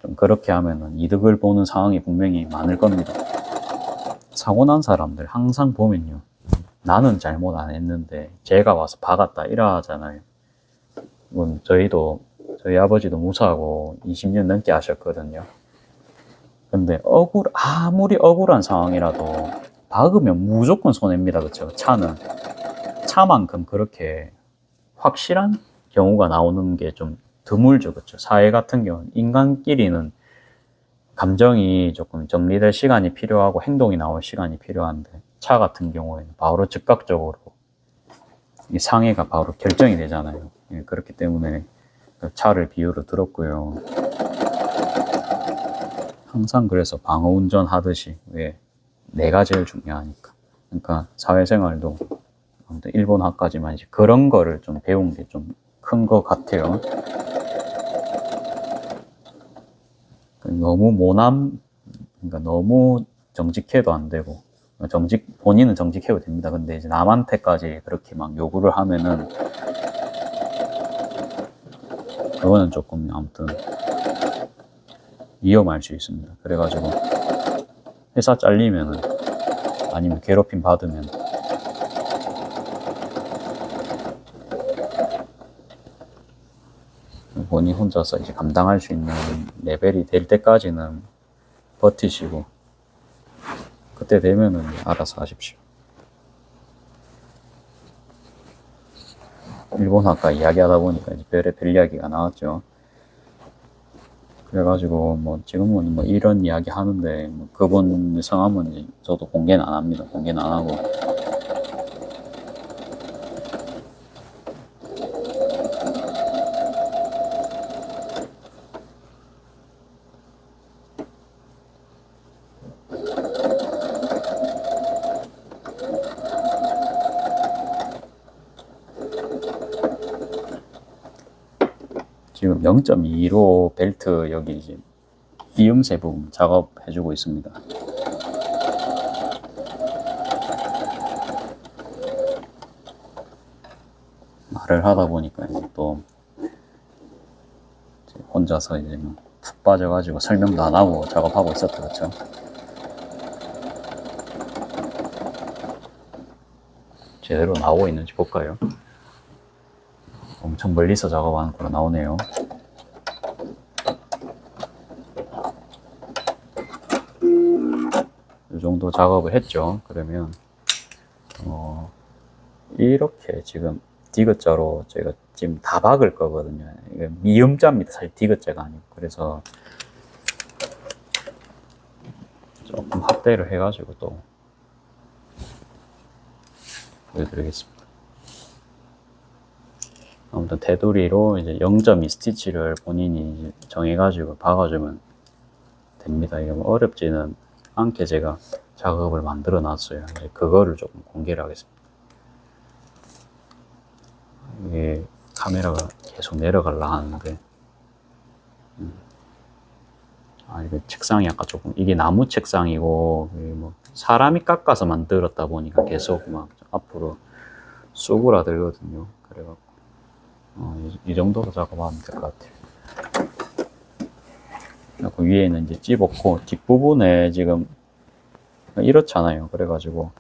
좀 그렇게 하면은 이득을 보는 상황이 분명히 많을 겁니다. 사고 난 사람들 항상 보면요, 나는 잘못 안 했는데 쟤가 와서 박았다 이러잖아요. 저희 아버지도 무사하고 20년 넘게 하셨거든요. 근데 아무리 억울한 상황이라도 박으면 무조건 손해입니다. 그렇죠? 차만큼 그렇게 확실한 경우가 나오는 게 좀 드물죠. 그렇죠? 사회 같은 경우는 인간끼리는 감정이 조금 정리될 시간이 필요하고 행동이 나올 시간이 필요한데 차 같은 경우에는 바로 즉각적으로 이 상해가 바로 결정이 되잖아요. 그렇기 때문에 차를 비유로 들었고요. 항상 그래서 방어운전 하듯이 왜 내가 제일 중요하니까. 그러니까 사회생활도 아무튼 일본화까지만 이제 그런 거를 좀 배운 게 좀 큰 것 같아요. 너무 그러니까 너무 정직해도 안 되고 본인은 정직해도 됩니다. 근데 이제 남한테까지 그렇게 막 요구를 하면은 그거는 조금 아무튼 위험할 수 있습니다. 그래가지고 회사 잘리면은 아니면 괴롭힘 받으면 본인 혼자서 이제 감당할 수 있는 레벨이 될 때까지는 버티시고 그때 되면은 알아서 하십시오. 일본어과 이야기하다 보니까 이제 별의별 이야기가 나왔죠. 그래가지고 뭐 지금은 뭐 이런 이야기 하는데 뭐 그분 성함은 저도 공개는 안 합니다. 공개는 안 하고 지금 0.2로 벨트 여기 이제 이음새 부분 작업해주고 있습니다. 말을 하다 보니까 이제 또 혼자서 이제 푹 빠져가지고 설명도 안 하고 작업하고 있었다, 그렇죠? 제대로 나오고 있는지 볼까요? 엄청 멀리서 작업하는 거로 나오네요. 정도 작업을 했죠. 그러면 이렇게 지금 디귿자로 제가 지금 다 박을 거거든요. 이게 미음자입니다. 사실 디귿자가 아니고. 그래서 조금 확대를 해가지고 또 보여드리겠습니다. 아무튼 테두리로 이제 0.2 스티치를 본인이 정해가지고 박아주면 됩니다. 이게 뭐 어렵지는 않게 제가 작업을 만들어 놨어요. 이제 그거를 조금 공개를 하겠습니다. 이게 카메라가 계속 내려가려 하는데, 이게 책상이 아까 조금, 이게 나무 책상이고, 뭐 사람이 깎아서 만들었다 보니까 계속 막 앞으로 쑥으라들거든요. 그래갖고, 이 정도로 작업하면 될 것 같아요. 그리고 위에는 이제 찝었고, 뒷부분에 지금 이렇잖아요. 그래가지고,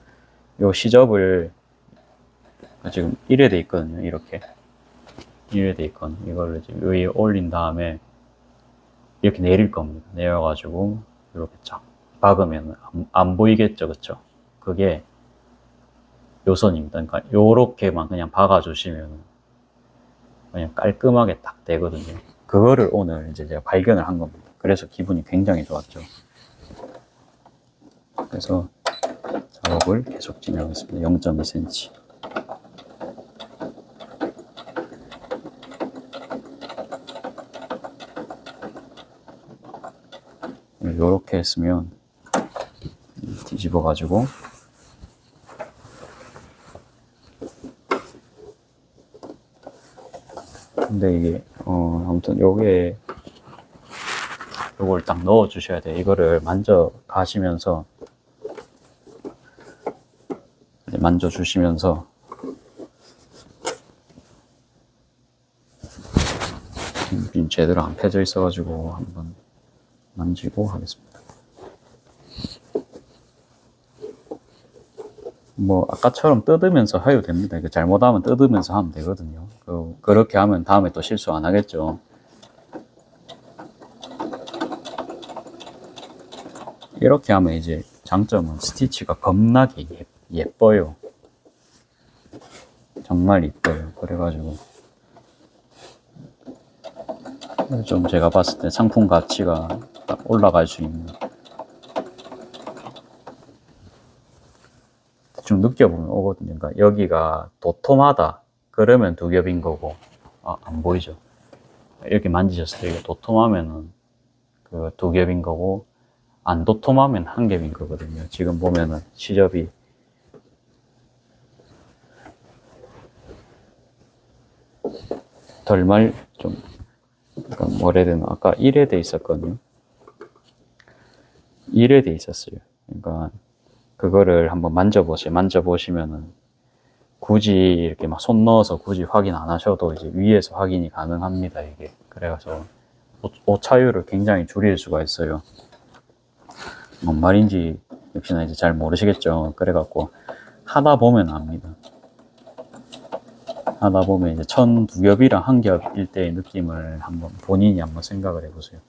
요 시접을 지금 이래 돼 있거든요. 이렇게. 이래 돼 있거든요. 이거를 지금 위에 올린 다음에, 이렇게 내릴 겁니다. 내려가지고 이렇게 쫙 박으면 안 보이겠죠, 그쵸? 그게 요선입니다. 그러니까 요렇게만 그냥 박아주시면 그냥 깔끔하게 딱 되거든요. 그거를 오늘 이제 제가 발견을 한 겁니다. 그래서 기분이 굉장히 좋았죠. 그래서 작업을 계속 진행하겠습니다. 0.2cm. 요렇게 했으면 뒤집어 가지고 근데 이게 아무튼 요게 요걸 딱 넣어 주셔야 돼요. 이거를 만져 가시면서 만져 주시면서 제대로 안 펴져 있어 가지고 한번 만지고 하겠습니다. 뭐 아까처럼 뜯으면서 해도 됩니다. 이거 잘못하면 뜯으면서 하면 되거든요. 그렇게 하면 다음에 또 실수 안 하겠죠. 이렇게 하면 이제 장점은 스티치가 겁나게 예뻐요. 정말 예뻐요. 그래가지고 좀 제가 봤을 때 상품 가치가 딱 올라갈 수 있는, 좀 느껴보면 오거든요. 그러니까 여기가 도톰하다 그러면 두 겹인 거고, 안 보이죠? 이렇게 만지셨을 때 이게 도톰하면은 그 두 겹인 거고, 안 도톰하면 한 겹인 거거든요. 지금 보면은 시접이 좀 그러니까 뭐라 해야 되나, 아까 1에 돼 있었거든요. 1에 돼 있었어요. 그러니까 그거를 한번 만져보시면은 굳이 이렇게 막 손 넣어서 굳이 확인 안 하셔도 이제 위에서 확인이 가능합니다, 이게. 그래서 오차율을 굉장히 줄일 수가 있어요. 뭔 말인지 역시나 이제 잘 모르시겠죠. 그래갖고 하다 보면 압니다. 하다 보면 이제 천 두 겹이랑 한 겹일 때의 느낌을 본인이 한번 생각을 해보세요.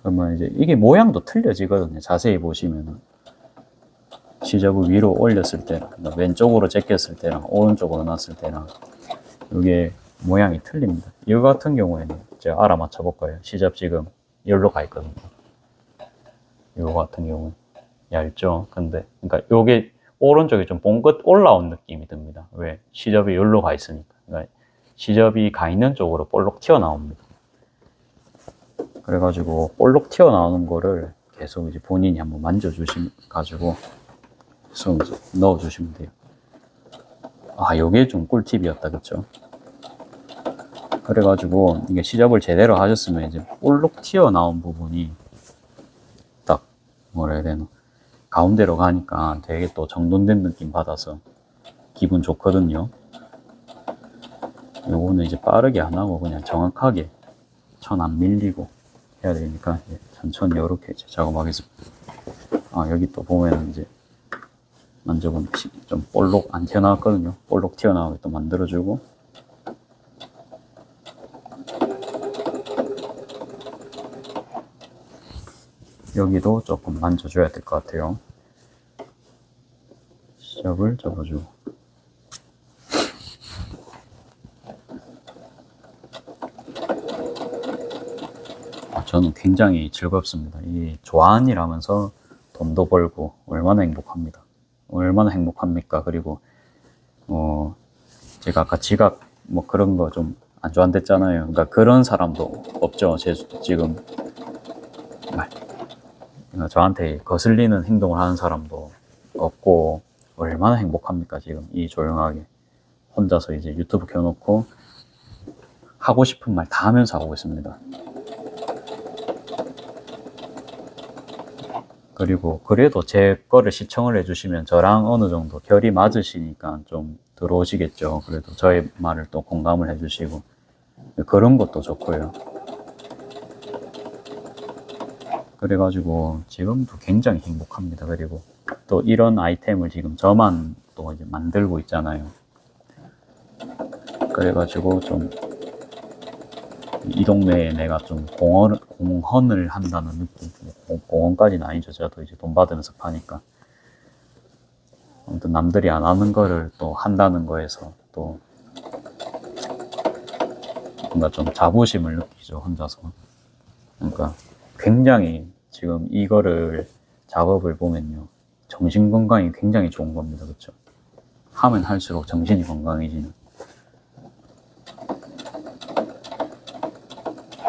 그러면 이제 이게 모양도 틀려지거든요. 자세히 보시면은. 시접을 위로 올렸을 때랑, 왼쪽으로 제꼈을 때랑, 오른쪽으로 놨을 때랑, 이게 모양이 틀립니다. 이거 같은 경우에는 제가 알아맞혀 볼 거예요. 시접 지금 여기로 가 있거든요. 이거 같은 경우는 얇죠? 근데, 그러니까 요게 오른쪽이 좀 뽕긋 올라온 느낌이 듭니다. 왜? 시접이 여기로 가 있으니까. 그러니까 시접이 가 있는 쪽으로 볼록 튀어나옵니다. 그래가지고 볼록 튀어나오는 거를 계속 이제 본인이 한번 만져주셔가지고 계속 이제 넣어주시면 돼요. 요게 좀 꿀팁이었다, 그쵸? 그래가지고 이게 시접을 제대로 하셨으면 이제 볼록 튀어나온 부분이 딱 뭐라 해야 되나, 가운데로 가니까 되게 또 정돈된 느낌 받아서 기분 좋거든요. 요거는 이제 빠르게 안 하고 그냥 정확하게 천 안 밀리고 해야 되니까 천천히 이렇게 이제 작업하겠습니다. 여기 또 보면 이제 만져보면 좀 볼록 안 튀어나왔거든요. 볼록 튀어나오게 또 만들어주고, 여기도 조금 만져줘야 될 것 같아요. 시접을 접어주고. 저는 굉장히 즐겁습니다. 이 조안이라면서 돈도 벌고 얼마나 행복합니다. 얼마나 행복합니까? 그리고 제가 아까 지각 뭐 그런 거 좀 안 좋아한댔잖아요. 그러니까 그런 사람도 없죠. 지금 그러니까 저한테 거슬리는 행동을 하는 사람도 없고 얼마나 행복합니까? 지금 이 조용하게 혼자서 이제 유튜브 켜놓고 하고 싶은 말 다 하면서 하고 있습니다. 그리고 그래도 제 거를 시청을 해주시면 저랑 어느 정도 결이 맞으시니까 좀 들어오시겠죠. 그래도 저의 말을 또 공감을 해주시고 그런 것도 좋고요. 그래가지고 지금도 굉장히 행복합니다. 그리고 또 이런 아이템을 지금 저만 또 이제 만들고 있잖아요. 그래가지고 좀 이 동네에 내가 좀 공헌을 한다는 느낌. 공헌까지는 아니죠. 제가 또 이제 돈 받으면서 파니까. 아무튼 남들이 안 하는 거를 또 한다는 거에서 또 뭔가 좀 자부심을 느끼죠. 혼자서. 그러니까 굉장히 지금 이거를 작업을 보면요. 정신 건강이 굉장히 좋은 겁니다. 그렇죠? 하면 할수록 정신이 건강해지는.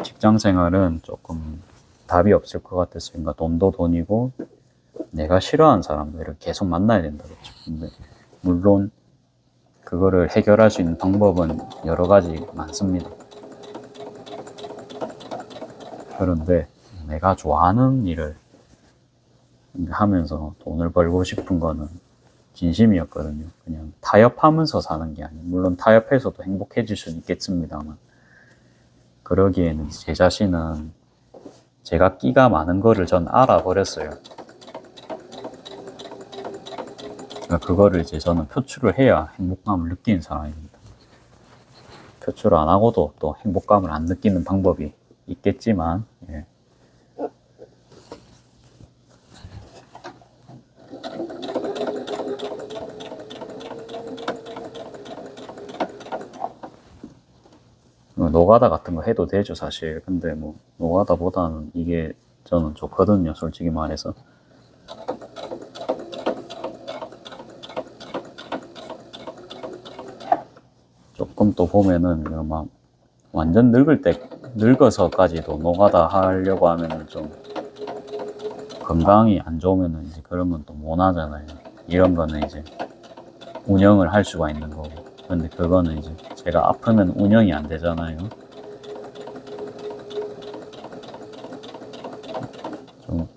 직장 생활은 조금 답이 없을 것 같았으니까 돈도 돈이고 내가 싫어하는 사람들을 계속 만나야 된다. 그렇죠? 근데 물론 그거를 해결할 수 있는 방법은 여러 가지 많습니다. 그런데 내가 좋아하는 일을 하면서 돈을 벌고 싶은 거는 진심이었거든요. 그냥 타협하면서 사는 게 아니에요. 물론 타협해서도 행복해질 수는 있겠습니다만 그러기에는 제 자신은 제가 끼가 많은 거를 전 알아버렸어요. 그러니까 그거를 이제 저는 표출을 해야 행복감을 느끼는 사람입니다. 표출을 안 하고도 또 행복감을 안 느끼는 방법이 있겠지만, 예. 노가다 같은 거 해도 되죠, 사실. 근데 뭐, 노가다보다는 이게 저는 좋거든요, 솔직히 말해서. 조금 또 보면은, 막, 완전 늙어서까지도 노가다 하려고 하면은 좀, 건강이 안 좋으면은 이제 그러면 또 못 하잖아요. 이런 거는 이제, 운영을 할 수가 있는 거고. 근데 그거는 이제 제가 아프면 운영이 안 되잖아요. 좀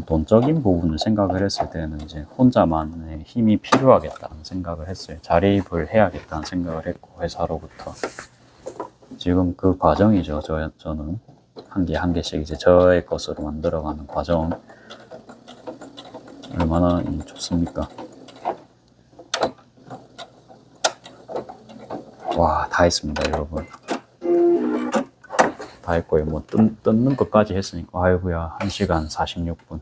돈적인 부분을 생각을 했을 때는 이제 혼자만의 힘이 필요하겠다는 생각을 했어요. 자립을 해야겠다는 생각을 했고 회사로부터 지금 그 과정이죠. 저는 한 개씩 이제 저의 것으로 만들어가는 과정. 얼마나 좋습니까? 와, 다 했습니다, 여러분. 다 했고요. 뭐 뜯는 것까지 했으니까 아이고야 1시간 46분.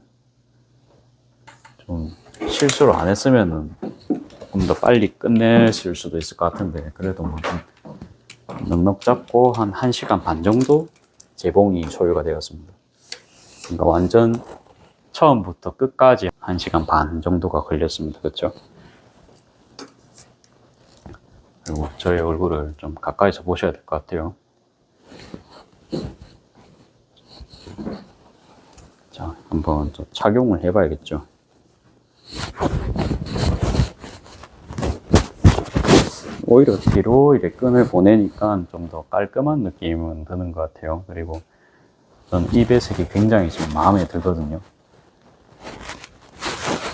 좀 실수를 안 했으면은 조금 더 빨리 끝냈을 수도 있을 것 같은데 그래도 뭐 넉넉 잡고 한 1시간 반 정도 재봉이 소요가 되었습니다. 그러니까 완전 처음부터 끝까지 1시간 반 정도가 걸렸습니다. 그렇죠? 그리고 저의 얼굴을 좀 가까이서 보셔야 될 것 같아요. 자, 한번 좀 착용을 해봐야겠죠. 오히려 뒤로 이렇게 끈을 보내니까 좀 더 깔끔한 느낌은 드는 것 같아요. 그리고 저는 이 배색이 굉장히 지금 마음에 들거든요.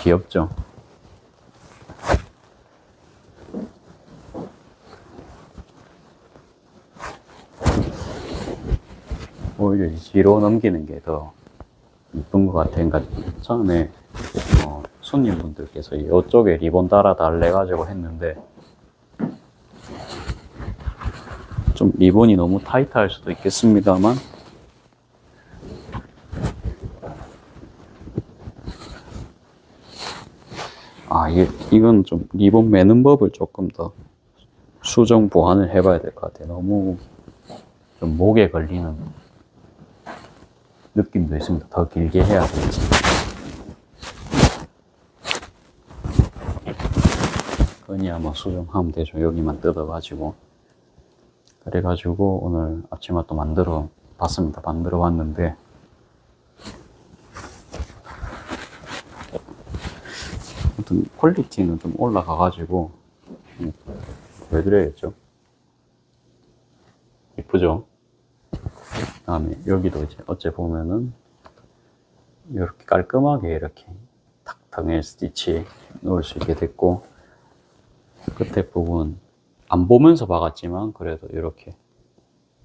귀엽죠? 오히려 뒤로 넘기는 게 더 이쁜 것 같아요. 그러니까 처음에 손님분들께서 이쪽에 리본 달아달래 가지고 했는데 좀 리본이 너무 타이트할 수도 있겠습니다만, 이건 좀 리본 매는 법을 조금 더 수정 보완을 해봐야 될 것 같아요. 너무 좀 목에 걸리는 느낌도 있습니다. 더 길게 해야 될지. 그냥 뭐 수정하면 되죠. 여기만 뜯어가지고. 그래가지고 오늘 아침에 또 만들어 봤습니다. 만들어 봤는데, 아무튼 퀄리티는 좀 올라가가지고, 보여드려야겠죠. 이쁘죠? 그 다음에 여기도 이제 어째 보면은 이렇게 깔끔하게 이렇게 탁탁 낼 스티치 넣을 수 있게 됐고, 끝에 부분 안 보면서 박았지만 그래도 이렇게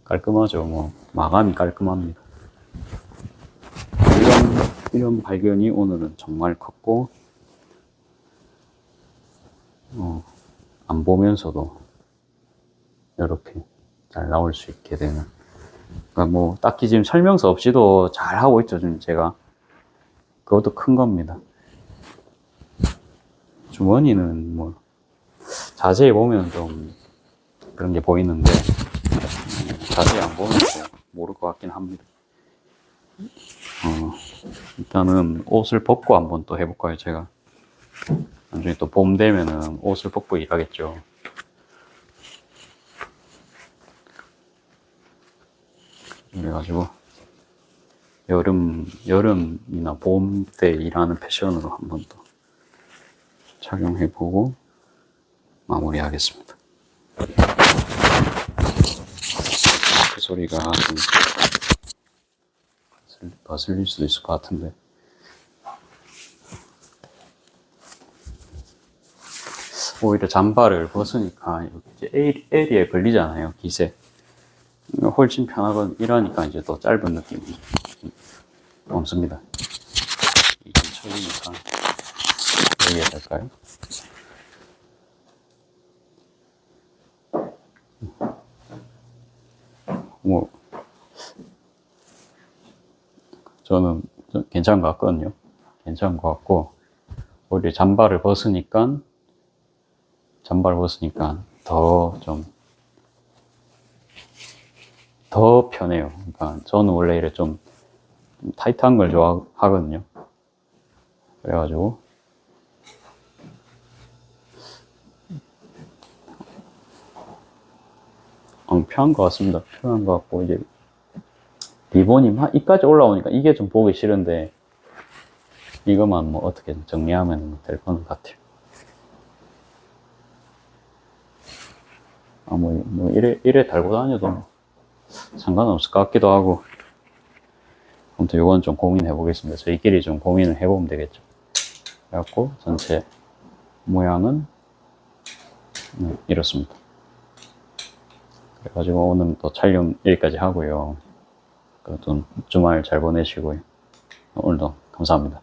깔끔하죠. 뭐 마감이 깔끔합니다. 이런 발견이 오늘은 정말 컸고, 안 보면서도 이렇게 잘 나올 수 있게 되는. 그러니까 뭐 딱히 지금 설명서 없이도 잘 하고 있죠. 지금 제가. 그것도 큰 겁니다. 주머니는 뭐 자세히 보면 좀 그런 게 보이는데, 자세히 안 보면 또 모를 것 같긴 합니다. 일단은 옷을 벗고 한번 또 해볼까요, 제가? 나중에 또 봄 되면은 옷을 벗고 일하겠죠. 그래가지고 여름이나 봄 때 일하는 패션으로 한번 또 착용해보고 마무리하겠습니다. 그 소리가 좀 거슬릴 수도 있을 것 같은데, 오히려 잠바를 벗으니까 이제 에리에 걸리잖아요, 깃에. 훨씬 편하건 이러니까 이제 또 짧은 느낌이 없습니다. 이게 철이니까 여기에 될까요? 뭐 저는 괜찮은 것 같거든요. 괜찮은 것 같고, 오히려 잠바를 벗으니까 더 편해요. 그러니까 저는 원래 이래 좀 타이트한 걸 좋아하거든요. 그래가지고 편한 것 같습니다. 편한 것 같고, 이제 리본이 이까지 올라오니까 이게 좀 보기 싫은데, 이것만 뭐 어떻게 정리하면 될 것 같아요. 이래 달고 다녀도 상관없을 것 같기도 하고. 아무튼 이건 좀 고민해 보겠습니다. 저희끼리 좀 고민을 해보면 되겠죠. 그래갖고 전체 모양은 이렇습니다. 그래가지고 오늘 또 촬영 여기까지 하고요. 또 주말 잘 보내시고요. 오늘도 감사합니다.